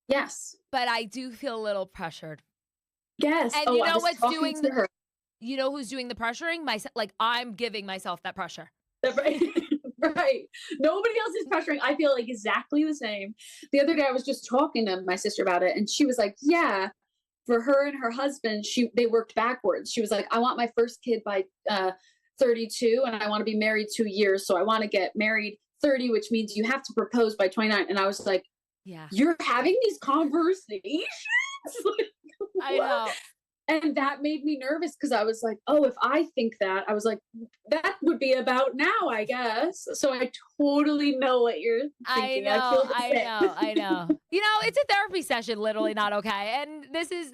Yes.
But I do feel a little pressured.
Yes.
And
Oh,
you
I
know
was
what's
talking
doing
to her.
You know who's doing the pressuring? Myself. Like I'm giving myself that pressure.
Right. Right. Nobody else is pressuring. I feel like exactly the same. The other day I was just talking to my sister about it, and she was like, yeah, for her and her husband, they worked backwards. She was like, I want my first kid by 32 and I want to be married 2 years. So I want to get married 30, which means you have to propose by 29. And I was like,
Yeah.
you're having these conversations? Like,
I know.
And that made me nervous because I was like, oh, if I think that, I was like, that would be about now, I guess. So I totally know what you're thinking.
I know. You know, it's a therapy session, literally not okay. And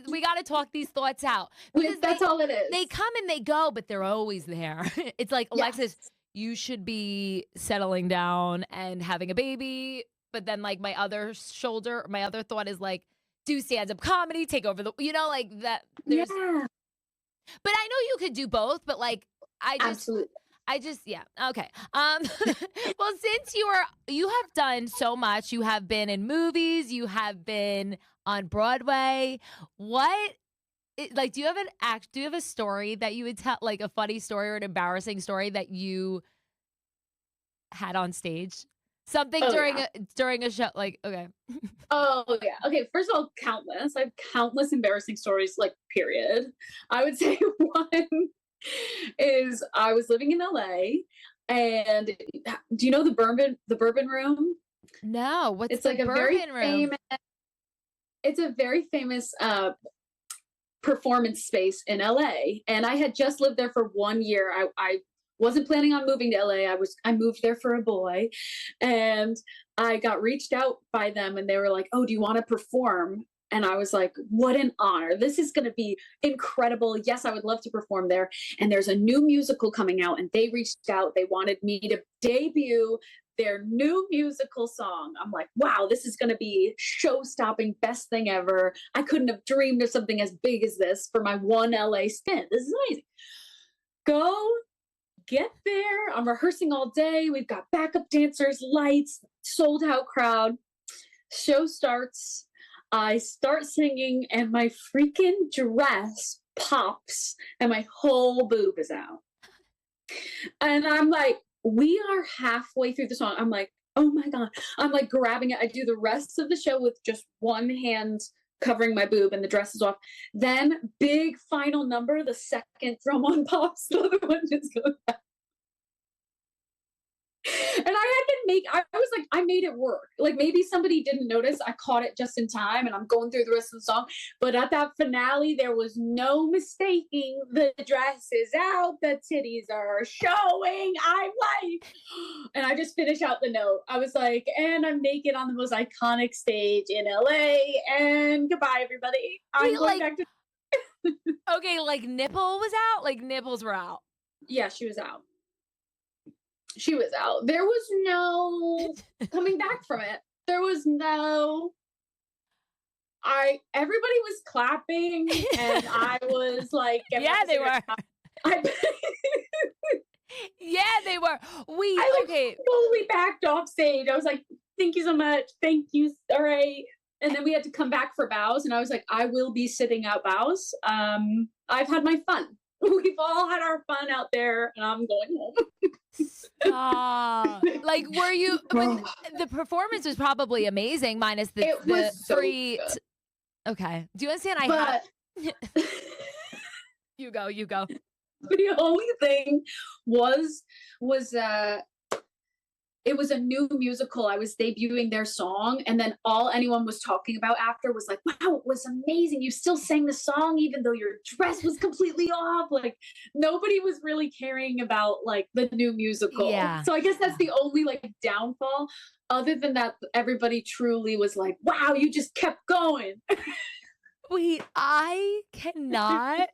we got to talk these thoughts out. Because
That's all it is.
They come and they go, but they're always there. It's like, Alexis,
Yes.
you should be settling down and having a baby. But then like my other thought is like, do stand-up comedy, take over like that.
Yeah.
But I know you could do both, but like
Absolutely.
yeah. Okay. Well, since you have done so much, you have been in movies, you have been on Broadway. Do you have a story that you would tell, like a funny story or an embarrassing story that you had on stage? Something during a show, like, okay.
Oh yeah. Okay. First of all, countless. I have countless embarrassing stories, like period. I would say one is I was living in LA, and do you know the Bourbon Room?
No, what's
It's
the
like a
Bourbon Room?
It's a very famous performance space in LA. And I had just lived there for 1 year. I wasn't planning on moving to LA. I moved there for a boy, and I got reached out by them, and they were like, "Oh, do you want to perform?" And I was like, "What an honor. This is going to be incredible. Yes, I would love to perform there." And there's a new musical coming out, and they reached out. They wanted me to debut their new musical song. I'm like, wow, this is going to be show-stopping, best thing ever. I couldn't have dreamed of something as big as this for my one LA stint. This is amazing. Get there. I'm rehearsing all day. We've got backup dancers, lights, sold out crowd. Show starts. I start singing, and my freaking dress pops, and my whole boob is out. And I'm like, we are halfway through the song. I'm like, oh my God. I'm like grabbing it. I do the rest of the show with just one hand covering my boob, and the dress is off. Then big final number, the second drum one pops, the other one just goes back. And I made it work. Like maybe somebody didn't notice. I caught it just in time, and I'm going through the rest of the song. But at that finale, there was no mistaking. The dress is out. The titties are showing. I'm like, and I just finished out the note. I was like, and I'm naked on the most iconic stage in LA. And goodbye, everybody. I'm going back to.
Okay, like nipple was out? Like nipples were out.
Yeah, she was out. She was out. There was no coming back from it. There was no. Everybody was clapping, and I was like,
yeah, they were. Yeah, they were.
Fully backed off stage. I was like, thank you so much. Thank you. All right. And then we had to come back for bows, and I was like, I will be sitting out bows. I've had my fun. We've all had our fun out there, and I'm going home.
Like, were you? The performance was probably amazing, minus the three. Okay. Do you understand? You go.
The only thing was it was a new musical. I was debuting their song, and then all anyone was talking about after was like, wow, it was amazing. You still sang the song even though your dress was completely off. Like nobody was really caring about like the new musical.
Yeah.
So I guess that's the only like downfall. Other than that, everybody truly was like, wow, you just kept going.
Wait, I cannot.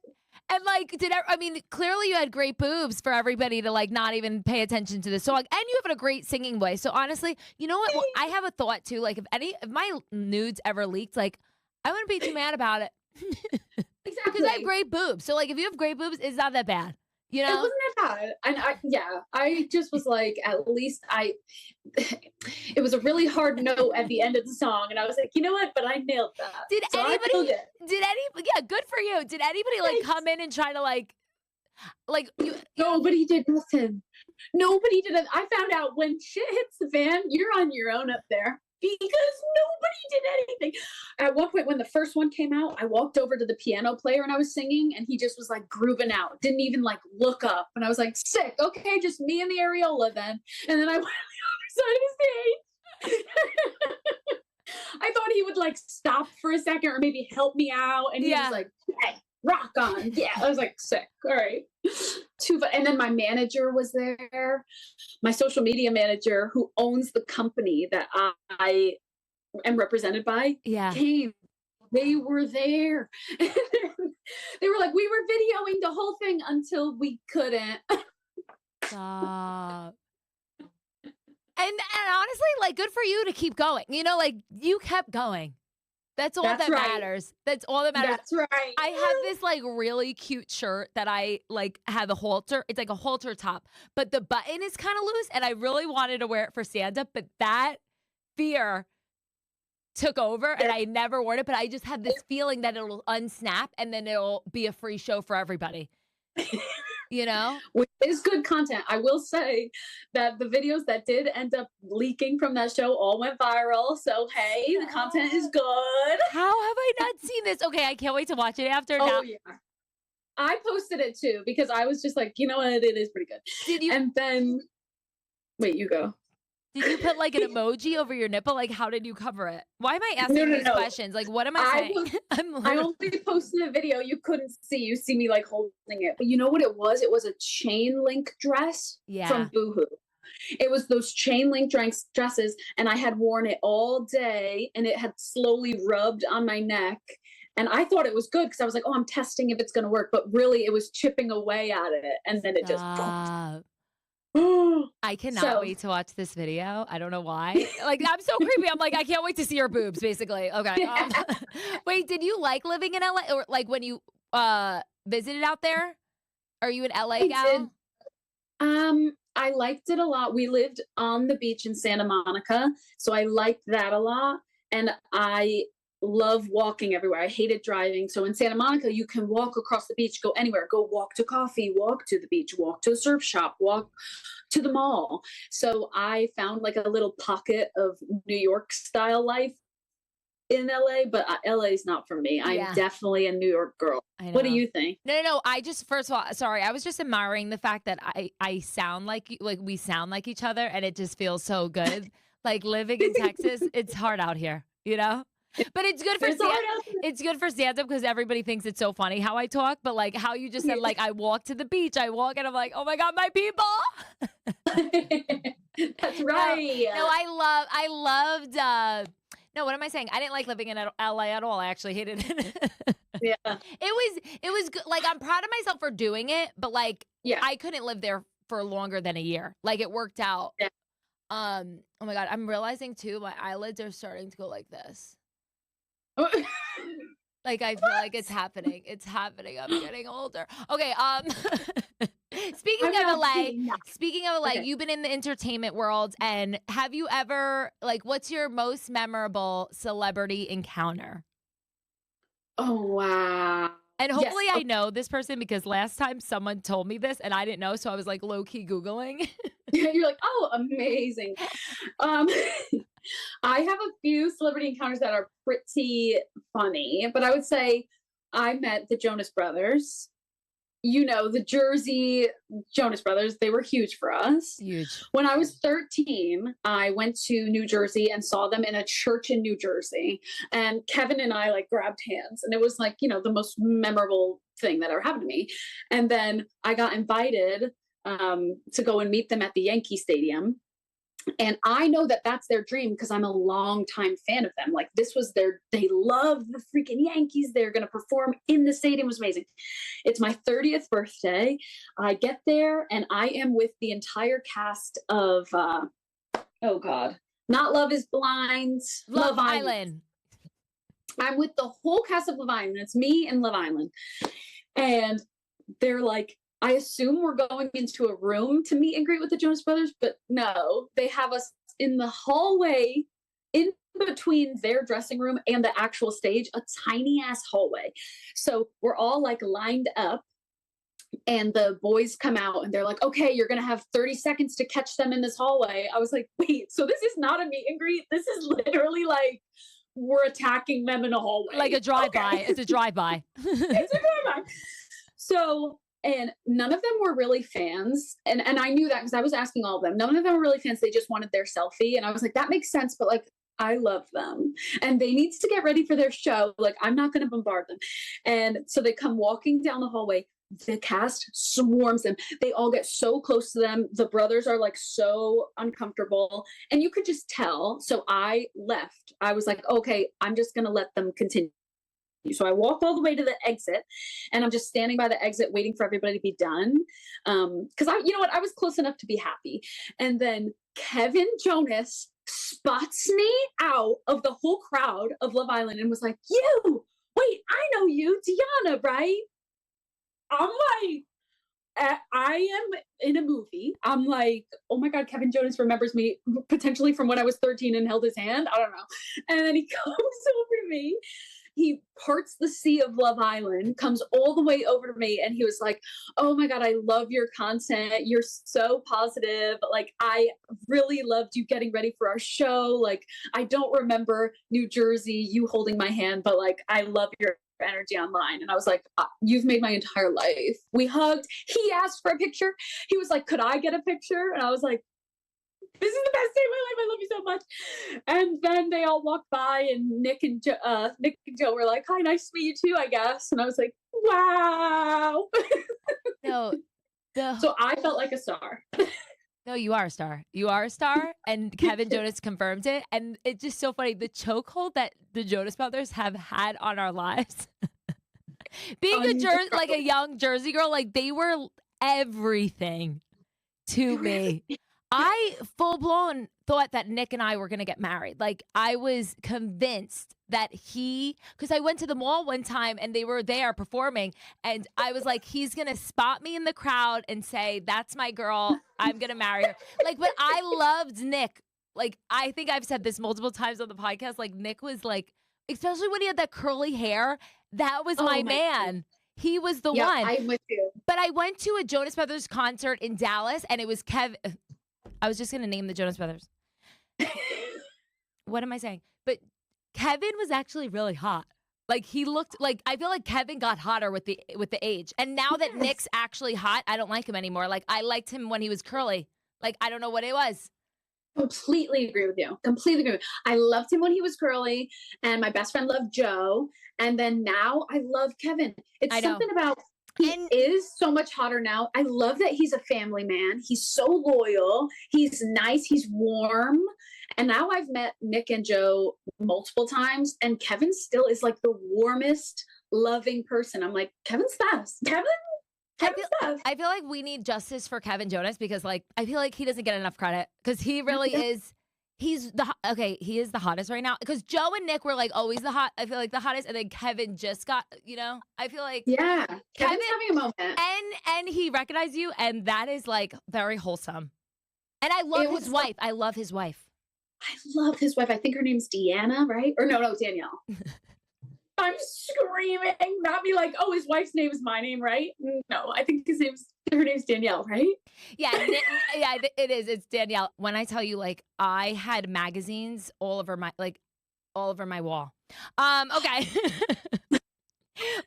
And like, I mean, clearly you had great boobs for everybody to like not even pay attention to the song, and you have a great singing voice. So honestly, you know what? Well, I have a thought too. Like, if my nudes ever leaked, like, I wouldn't be too mad about it. Because
Exactly.
I have great boobs. So like, if you have great boobs, it's not that bad. You
It
know?
wasn't that bad. And I just was like, at least it was a really hard note at the end of the song. And I was like, you know what? But I nailed that.
Did
So I
anybody?
killed it.
Yeah, good for you. Did anybody like
Thanks.
come in and try to like you?
Nobody did nothing. Nobody did it. I found out when shit hits the fan, you're on your own up there because nobody did anything. At one point, when the first one came out, I walked over to the piano player and I was singing, and he just was like grooving out, didn't even like look up. And I was like, sick. Okay, just me and the areola then. And then I went on the other side of the stage. I thought he would like stop for a second or maybe help me out. And he was like, hey, rock on. Yeah. I was like, sick. All right. And then my manager was there, my social media manager who owns the company that I am represented by came. They were there. They were like, we were videoing the whole thing until we couldn't.
Stop. And honestly, like, good for you to keep going. You know, like, you kept going. That's all that matters. That's all that matters.
That's right.
I have this like really cute shirt that I like have a halter. It's like a halter top, but the button is kind of loose, and I really wanted to wear it for stand-up, but that fear took over and I never wore it, but I just have this feeling that it'll unsnap and then it'll be a free show for everybody. You know?
Which is good content. I will say that the videos that did end up leaking from that show all went viral. So, hey, the content is good.
How have I not seen this? Okay, I can't wait to watch it after.
Oh,
now.
yeah. I posted it too because I was just like, you know what? It is pretty good.
Did you?
And then, wait, you go.
Did you put like an emoji over your nipple? Like, how did you cover it? Why am I asking these questions? Like, what am I saying?
I only posted a video you couldn't see. You see me like holding it. But you know what it was? It was a chain link dress from Boohoo. It was those chain link dresses, and I had worn it all day, and it had slowly rubbed on my neck. And I thought it was good because I was like, oh, I'm testing if it's going to work. But really, it was chipping away at it. And then it just...
I cannot wait to watch this video. I don't know why. Like, I'm so creepy. I'm like, I can't wait to see your boobs, basically. Okay. Wait, did you like living in LA? Or like when you visited out there? Are you an LA gal?
I liked it a lot. We lived on the beach in Santa Monica, so I liked that a lot. And I love walking everywhere. I hated driving. So in Santa Monica, you can walk across the beach, go anywhere, go walk to coffee, walk to the beach, walk to a surf shop, walk to the mall. So I found like a little pocket of New York style life in LA, but LA is not for me. I'm definitely a New York girl. What do you think?
No. I just, first of all, sorry, I was just admiring the fact that I sound like we sound like each other, and it just feels so good. Like living in Texas, it's hard out here, you know? But it's good for stand-up because everybody thinks it's so funny how I talk, but like how you just said, like I walk to the beach, and I'm like, oh my God, my people.
That's right.
No, I loved, no, what am I saying? I didn't like living in LA at all. I actually hated it.
Yeah.
It was good. Like, I'm proud of myself for doing it, but like, I couldn't live there for longer than a year. Like it worked out.
Yeah.
Oh my God. I'm realizing too, my eyelids are starting to go like this. Like I feel like it's happening. It's happening. I'm getting older. Okay. Speaking of LA, you've been in the entertainment world, and have you ever what's your most memorable celebrity encounter?
Oh wow.
And hopefully I know this person because last time someone told me this and I didn't know, so I was like low key Googling.
You're like, oh, amazing. I have a few celebrity encounters that are pretty funny, but I would say I met the Jonas Brothers. the Jersey Jonas Brothers, they were huge for us.
Huge.
When I was 13, I went to New Jersey and saw them in a church in New Jersey. And Kevin and I like grabbed hands, and it was like, the most memorable thing that ever happened to me. And then I got invited to go and meet them at the Yankee Stadium. And I know that that's their dream because I'm a longtime fan of them. Like this was they love the freaking Yankees. They're going to perform in the stadium. It was amazing. It's my 30th birthday. I get there and I am with the entire cast of, oh God, not Love is Blind.
Love Island.
I'm with the whole cast of Love Island. It's me and Love Island. And they're like, I assume we're going into a room to meet and greet with the Jonas Brothers, but no, they have us in the hallway in between their dressing room and the actual stage, a tiny ass hallway. So we're all like lined up and the boys come out and they're like, okay, you're going to have 30 seconds to catch them in this hallway. I was like, wait, so this is not a meet and greet. This is literally like, we're attacking them in a hallway.
Like a drive-by.
Okay.
It's a drive-by.
It's a drive-by. So, and none of them were really fans. And I knew that because I was asking all of them. None of them were really fans. They just wanted their selfie. And I was like, that makes sense. But like, I love them and they need to get ready for their show. Like, I'm not going to bombard them. And so they come walking down the hallway. The cast swarms them. They all get so close to them. The brothers are like so uncomfortable. And you could just tell. So I left. I was like, okay, I'm just going to let them continue. So I walked all the way to the exit and I'm just standing by the exit waiting for everybody to be done. Cause I was close enough to be happy. And then Kevin Jonas spots me out of the whole crowd of Love Island and was like, wait, I know you, Deanna, right? I'm like, I am in a movie. I'm like, oh my God, Kevin Jonas remembers me potentially from when I was 13 and held his hand. I don't know. And then he comes over to me. He parts the sea of Love Island, comes all the way over to me, and he was like, oh my God, I love your content. You're so positive. Like, I really loved you getting ready for our show. Like, I don't remember New Jersey, you holding my hand, but like, I love your energy online. And I was like, you've made my entire life. We hugged. He asked for a picture. He was like, could I get a picture? And I was like, this is the best day of my life. I love you so much. And then they all walked by and Nick and Joe were like, hi, nice to meet you too, I guess. And I was like, wow.
No,
so I felt like a star.
No, you are a star. You are a star. And Kevin Jonas confirmed it. And it's just so funny. The chokehold that the Jonas Brothers have had on our lives. Being a young Jersey girl, like they were everything to me. I full blown thought that Nick and I were going to get married. Like I was convinced that because I went to the mall one time and they were there performing and I was like, he's going to spot me in the crowd and say, that's my girl. I'm going to marry her. Like, but I loved Nick. Like, I think I've said this multiple times on the podcast. Like Nick was like, especially when he had that curly hair, that was my man. God. He was the one. I'm with you. But I went to a Jonas Brothers concert in Dallas and it was I was just going to name the Jonas Brothers. What am I saying? But Kevin was actually really hot. Like he looked like, I feel like Kevin got hotter with the age. And now that Nick's actually hot, I don't like him anymore. Like I liked him when he was curly. Like I don't know what it was.
Completely agree with you. Completely agree. I loved him when he was curly and my best friend loved Joe. And then now I love Kevin. It's something about he is so much hotter now. I love that he's a family man. He's so loyal. He's nice. He's warm. And now I've met Nick and Joe multiple times, and Kevin still is like the warmest, loving person. I'm like, Kevin's best.
I feel like we need justice for Kevin Jonas because, like, I feel like he doesn't get enough credit because he really is. He is the hottest right now because Joe and Nick were like always I feel like the hottest, and then Kevin just got, I feel like
Kevin's having a moment,
and he recognized you, and that is like very wholesome. And I love his wife. I love his wife.
I think her name's Deanna, right? Or no, Danielle. I'm screaming, not be like, oh, his wife's name is my name, right? No, I think her name's Danielle, right?
Yeah, it is. It's Danielle. When I tell you, like, I had magazines all over my wall. Okay.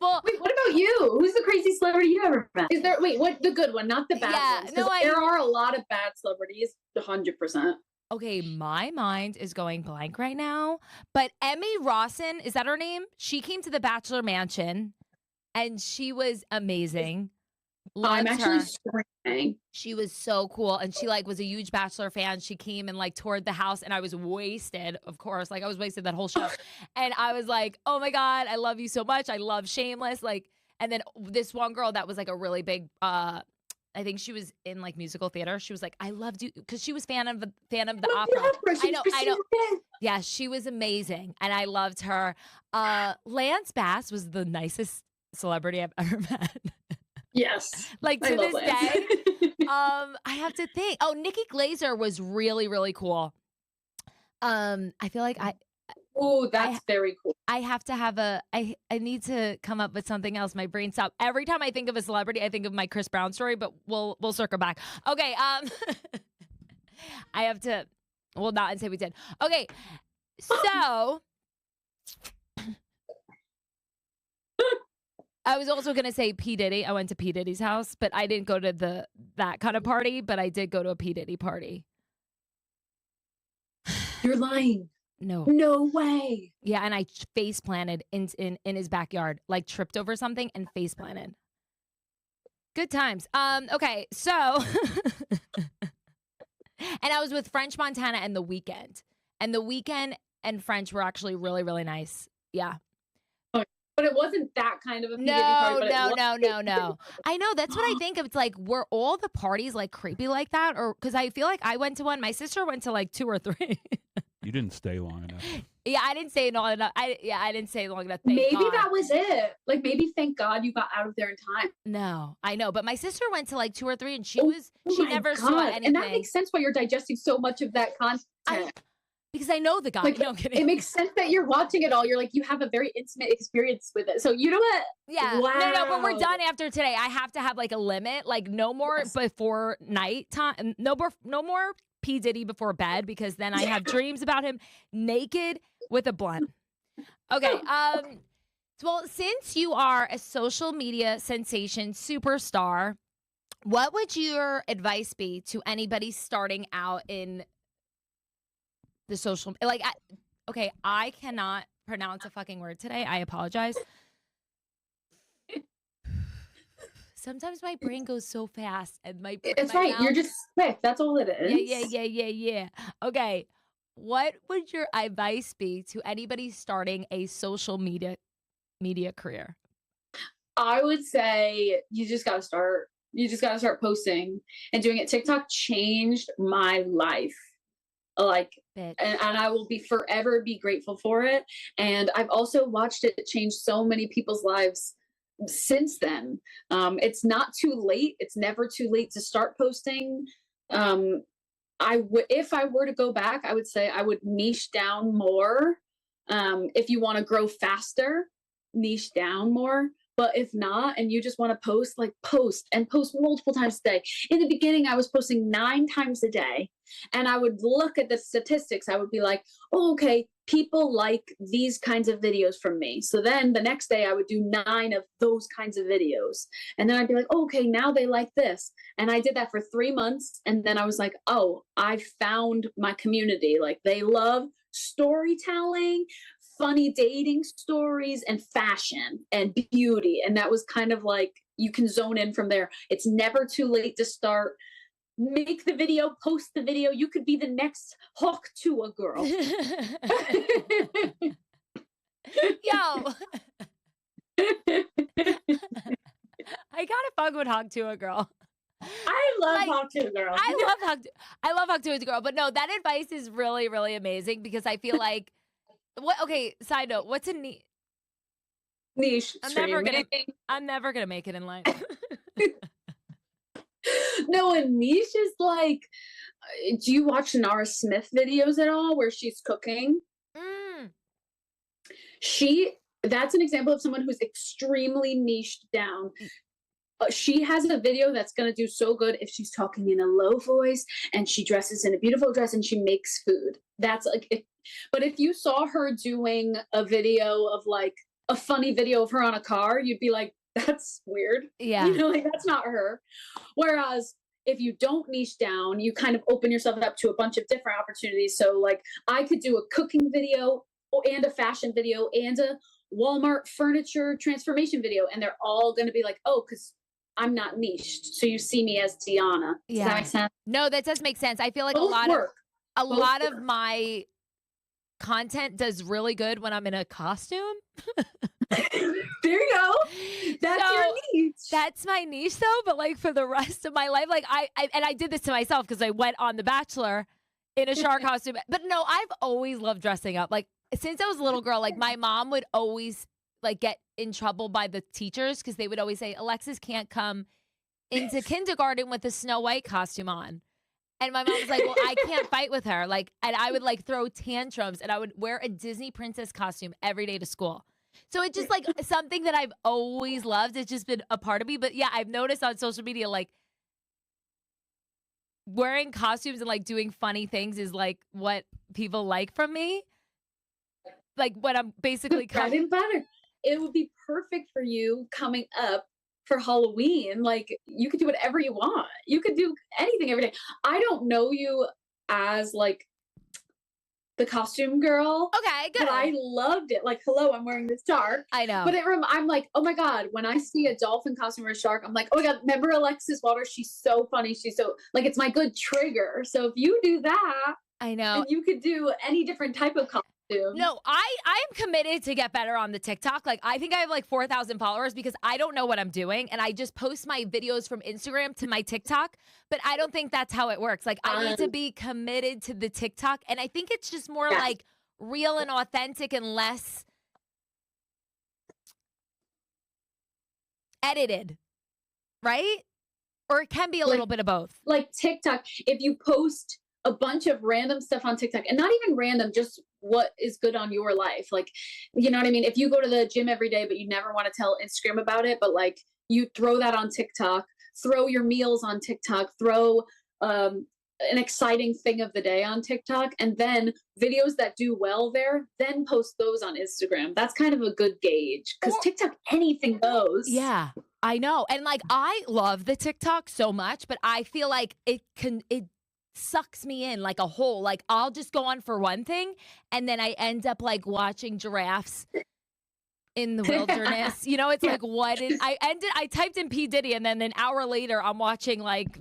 Well,
wait, what about you? Who's the crazy celebrity you ever met? Is there, wait, what, the good one, not the bad ones?
no,
There are a lot of bad celebrities, 100%.
Okay, my mind is going blank right now. But Emmy Rawson, is that her name? She came to the Bachelor Mansion, and she was amazing.
I'm
Loved
actually
her.
screaming.
She was so cool, and she like was a huge Bachelor fan. She came and like toured the house, and I was wasted, of course. Like I was wasted that whole show, and I was like, "Oh my god, I love you so much. I love Shameless." Like, and then this one girl that was like a really big, I think she was in like musical theater. She was like, "I loved you," because she was fan of the opera. I know. Yeah, she was amazing, and I loved her. Lance Bass was the nicest celebrity I've ever met.
Yes.
Like to this day. I have to think. Oh, Nikki Glazer was really, really cool. I feel like
Oh, that's very cool.
I have to have I need to come up with something else. My brain stopped. Every time I think of a celebrity, I think of my Chris Brown story, but we'll circle back. Okay, I have to not and say we did. Okay. So I was also going to say P. Diddy. I went to P. Diddy's house, but I didn't go to that kind of party, but I did go to a P. Diddy party.
You're lying.
No.
No way.
Yeah, and I face planted in his backyard, like tripped over something and face planted. Good times. Okay, so and I was with French Montana and The Weeknd. And The Weeknd and French were actually really, really nice. Yeah.
But it wasn't that kind of a P. Diddy party.
No. I know. That's what I think of. It's like, were all the parties like creepy like that? Or because I feel like I went to one. My sister went to like 2 or 3.
You didn't stay long enough.
Yeah, I didn't stay long enough. I didn't stay long enough.
Maybe God. That was it. Like maybe thank God you got out of there in time.
No, I know. But my sister went to like 2 or 3 and she never saw anything.
And that makes sense why you're digesting so much of that content.
Because I know the guy.
Like,
no, I'm kidding.
It makes sense that you're watching it all. You're like, you have a very intimate experience with it. So you know what?
Yeah.
Wow.
No, but we're done after today. I have to have like a limit. Like no more before nighttime. No more P. Diddy before bed because then I have dreams about him naked with a blunt. Okay. Well, since you are a social media sensation superstar, what would your advice be to anybody starting out in the social, like, okay, I cannot pronounce a fucking word today. I apologize. Sometimes my brain goes so fast and
it's right. You're just sick. That's all it is.
Yeah. Okay. What would your advice be to anybody starting a social media career?
I would say you just got to start. You just got to start posting and doing it. TikTok changed my life. Like, and I will forever be grateful for it. And I've also watched it change so many people's lives since then. It's not too late. It's never too late to start posting. If I were to go back, I would say I would niche down more. If you want to grow faster, niche down more. But if not, and you just want to post multiple times a day. In the beginning, I was posting 9 times a day. And I would look at the statistics. I would be like, oh, okay, people like these kinds of videos from me. So then the next day I would do 9 of those kinds of videos. And then I'd be like, oh, okay, now they like this. And I did that for 3 months. And then I was like, oh, I found my community. Like they love storytelling, funny dating stories, and fashion and beauty. And that was kind of like, you can zone in from there. It's never too late to start. Make the video, post the video. You could be the next Hawk to a girl.
Yo. I gotta fuck with Hawk to a girl.
I love Hawk to a girl.
I love Hawk to a girl. But no, that advice is really, really amazing because I feel like side note, what's a niche? I'm never gonna make it in life.
No, a niche is like, do you watch Nara Smith videos at all where she's cooking? That's an example of someone who's extremely niched down. She has a video that's going to do so good if she's talking in a low voice and she dresses in a beautiful dress and she makes food. That's like, but if you saw her doing a video of like a funny video of her on a car, you'd be like, that's weird.
Yeah.
You know, like that's not her. Whereas if you don't niche down, you kind of open yourself up to a bunch of different opportunities. So like I could do a cooking video and a fashion video and a Walmart furniture transformation video. And they're all going to be like, oh, because I'm not niched. So you see me as Deanna. Does that make sense?
No, that does make sense. I feel like
Both
a lot of my content does really good when I'm in a costume.
There you go. That's your niche.
That's my niche though, but like for the rest of my life, like I did this to myself because I went on The Bachelor in a shark costume. But no, I've always loved dressing up. Like since I was a little girl, like my mom would always like get in trouble by the teachers because they would always say, Alexis can't come into kindergarten with a Snow White costume on. And my mom was like, well, I can't fight with her. Like, and I would like throw tantrums and I would wear a Disney princess costume every day to school. So it's just like something that I've always loved. It's just been a part of me. But yeah, I've noticed on social media, like wearing costumes and like doing funny things is like what people like from me. Like when I'm basically
bread and butter. It would be perfect for you coming up for Halloween. Like you could do whatever you want. You could do anything every day. I don't know you as like the costume girl.
Okay, good.
But I loved it. Like, hello, I'm wearing this shark.
I know.
But I'm like, oh my God, when I see a dolphin costume or a shark, I'm like, oh my God, remember Alexis Waters? She's so funny. She's so like, it's my good trigger. So if you do that,
I know.
and you could do any different type of costume.
No, I am committed to get better on the TikTok. Like, I think I have like 4,000 followers because I don't know what I'm doing. And I just post my videos from Instagram to my TikTok. But I don't think that's how it works. Like, I need to be committed to the TikTok. And I think it's just more like real and authentic and less edited, right? Or it can be a little bit of both.
Like TikTok, if you post a bunch of random stuff on TikTok, and not even random, just what is good on your life. Like, you know what I mean? If you go to the gym every day, but you never want to tell Instagram about it, but like you throw that on TikTok, throw your meals on TikTok, throw an exciting thing of the day on TikTok, and then videos that do well there, then post those on Instagram. That's kind of a good gauge because TikTok, anything goes.
Yeah, I know. And like, I love the TikTok so much, but I feel like it sucks me in like a whole. Like I'll just go on for one thing and then I end up like watching giraffes in the wilderness. You know, it's like I typed in P. Diddy and then an hour later I'm watching like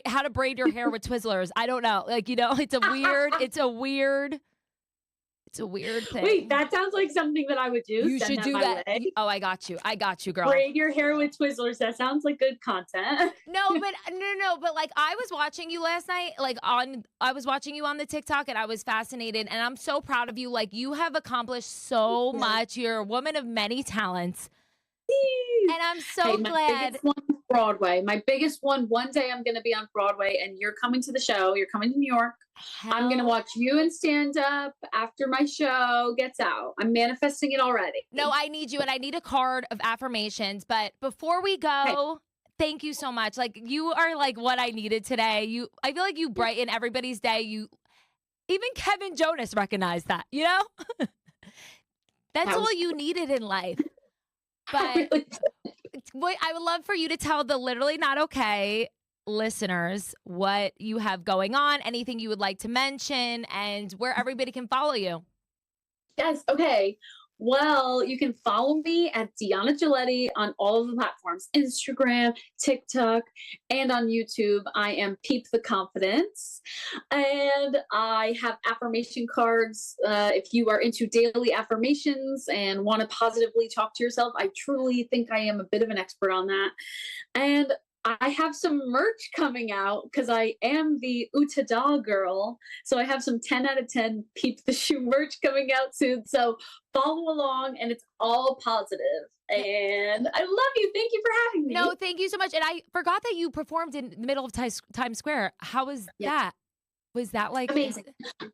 how to braid your hair with Twizzlers. I don't know. Like, you know, it's a weird thing.
Wait, that sounds like something that I would do.
You should do that. Oh, I got you, girl.
Braid your hair with Twizzlers. That sounds like good content.
No, but like I was watching you last night, I was watching you on the TikTok and I was fascinated and I'm so proud of you. Like you have accomplished so much. You're a woman of many talents. And I'm so glad.
My biggest one is Broadway. My biggest one day I'm going to be on Broadway and you're coming to the show. You're coming to New York. I'm going to watch you and stand up after my show gets out. I'm manifesting it already.
No, I need you and I need a card of affirmations. But before we go, thank you so much. Like you are like what I needed today. I feel like you brighten everybody's day. Even Kevin Jonas recognized that, you know? That's all you needed in life. But I would love for you to tell the Literally Not Okay listeners what you have going on, anything you would like to mention, and where everybody can follow you.
Yes. Okay. Well, you can follow me at Deanna Giulietti on all of the platforms, Instagram, TikTok, and on YouTube. I am Peep the Confidence. And I have affirmation cards. If you are into daily affirmations and want to positively talk to yourself, I truly think I am a bit of an expert on that. And I have some merch coming out because I am the Utada girl. So I have some 10 out of 10 Peep the Shoe merch coming out soon. So follow along and it's all positive. And I love you. Thank you for having me.
No, thank you so much. And I forgot that you performed in the middle of Times Square. How was that? Was that like
amazing?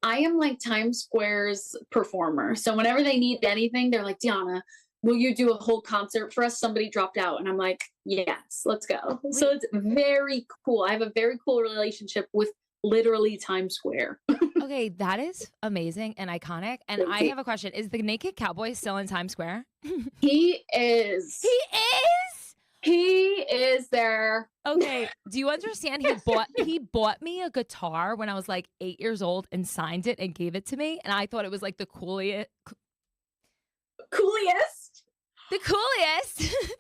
I am like Times Square's performer. So whenever they need anything, they're like, Deanna, will you do a whole concert for us? Somebody dropped out. And I'm like, yes, let's go. So it's very cool. I have a very cool relationship with literally Times Square.
Okay, that is amazing and iconic. And I have a question. Is the naked cowboy still in Times Square?
He is.
He is?
He is there.
Okay. Do you understand? He bought me a guitar when I was like 8 years old and signed it and gave it to me. And I thought it was like the coolest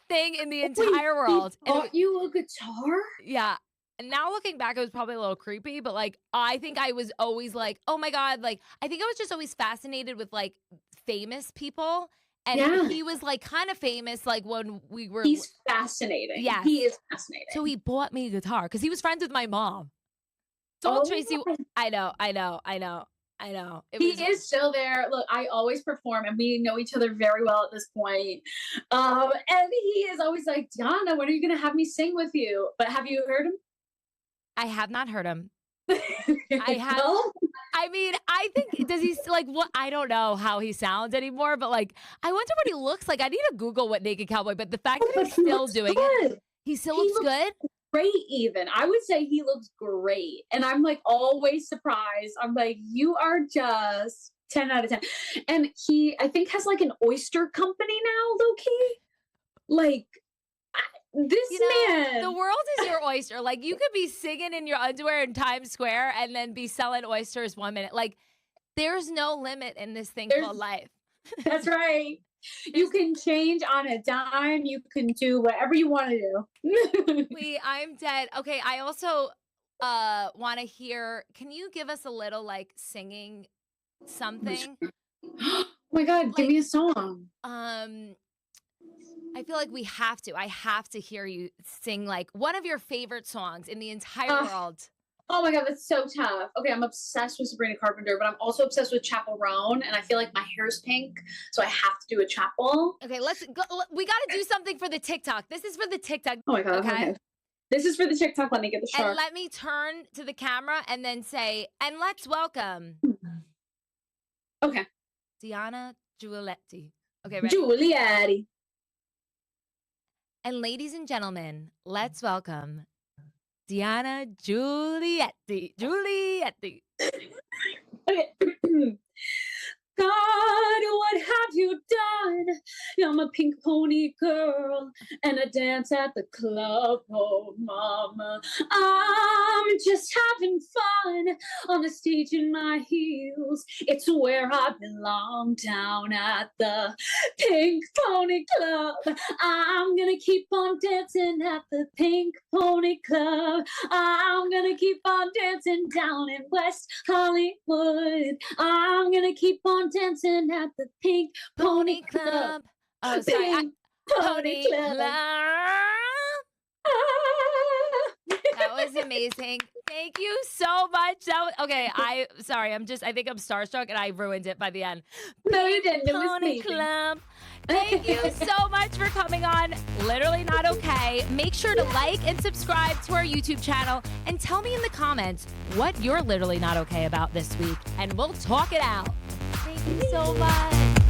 thing in the entire world.
He bought you a guitar?
Yeah. And now looking back, it was probably a little creepy, but like, I think I was always like, oh my God. Like, I think I was just always fascinated with like famous people. And he was like kind of famous, like when we were.
He's fascinating. Yeah. He is fascinating.
So he bought me a guitar because he was friends with my mom. Told Tracy, I know.
He is still there. Look, I always perform and we know each other very well at this point. And he is always like, Deanna, when are you going to have me sing with you? But have you heard him?
I have not heard him. I have. No? I mean, I think, does he like what? I don't know how he sounds anymore, but like, I wonder what he looks like. I need to Google what naked cowboy, but the fact that he's still doing it, he still looks good.
Great, even. I would say he looks great. And I'm like always surprised. I'm like, you are just 10 out of 10. And he, I think, has like an oyster company now, low-key. Like, man.
The world is your oyster. Like, you could be singing in your underwear in Times Square and then be selling oysters 1 minute. Like, there's no limit in this thing called life.
That's right. You can change on a dime. You can do whatever you want to do.
I'm dead. Okay, I also want to hear, can you give us a little, like, singing something?
Oh my God, like, give me a song.
I feel like I have to hear you sing like one of your favorite songs in the entire world.
Oh my God, that's so tough. Okay, I'm obsessed with Sabrina Carpenter, but I'm also obsessed with Chapel Roan, and I feel like my hair's pink, so I have to do a Chapel.
Okay, let's go. We got to do something for the TikTok. This is for the TikTok.
Oh my God, okay. This is for the TikTok. Let me get the shark.
And let me turn to the camera and then say, and let's welcome.
Okay.
Deanna Giulietti. Okay, ready?
Giulietti.
And ladies and gentlemen, let's welcome Deanna Giulietti.
Okay. God, what have you done? I'm a pink pony girl and I dance at the club, oh mama. I'm just having fun on the stage in my heels. It's where I belong, down at the Pink Pony Club. I'm gonna keep on dancing at the Pink Pony Club. I'm gonna keep on dancing down in West Hollywood. I'm gonna keep on dancing at the Pink Pony Club.
Oh, sorry.
Pink Pony Club.
That was amazing. Thank you so much. Okay, I think I'm starstruck and I ruined it by the end.
No, you didn't. It was
Pony Club. Thank you so much for coming on Literally Not Okay. Make sure to like and subscribe to our YouTube channel and tell me in the comments what you're literally not okay about this week, and we'll talk it out. Thank you so much.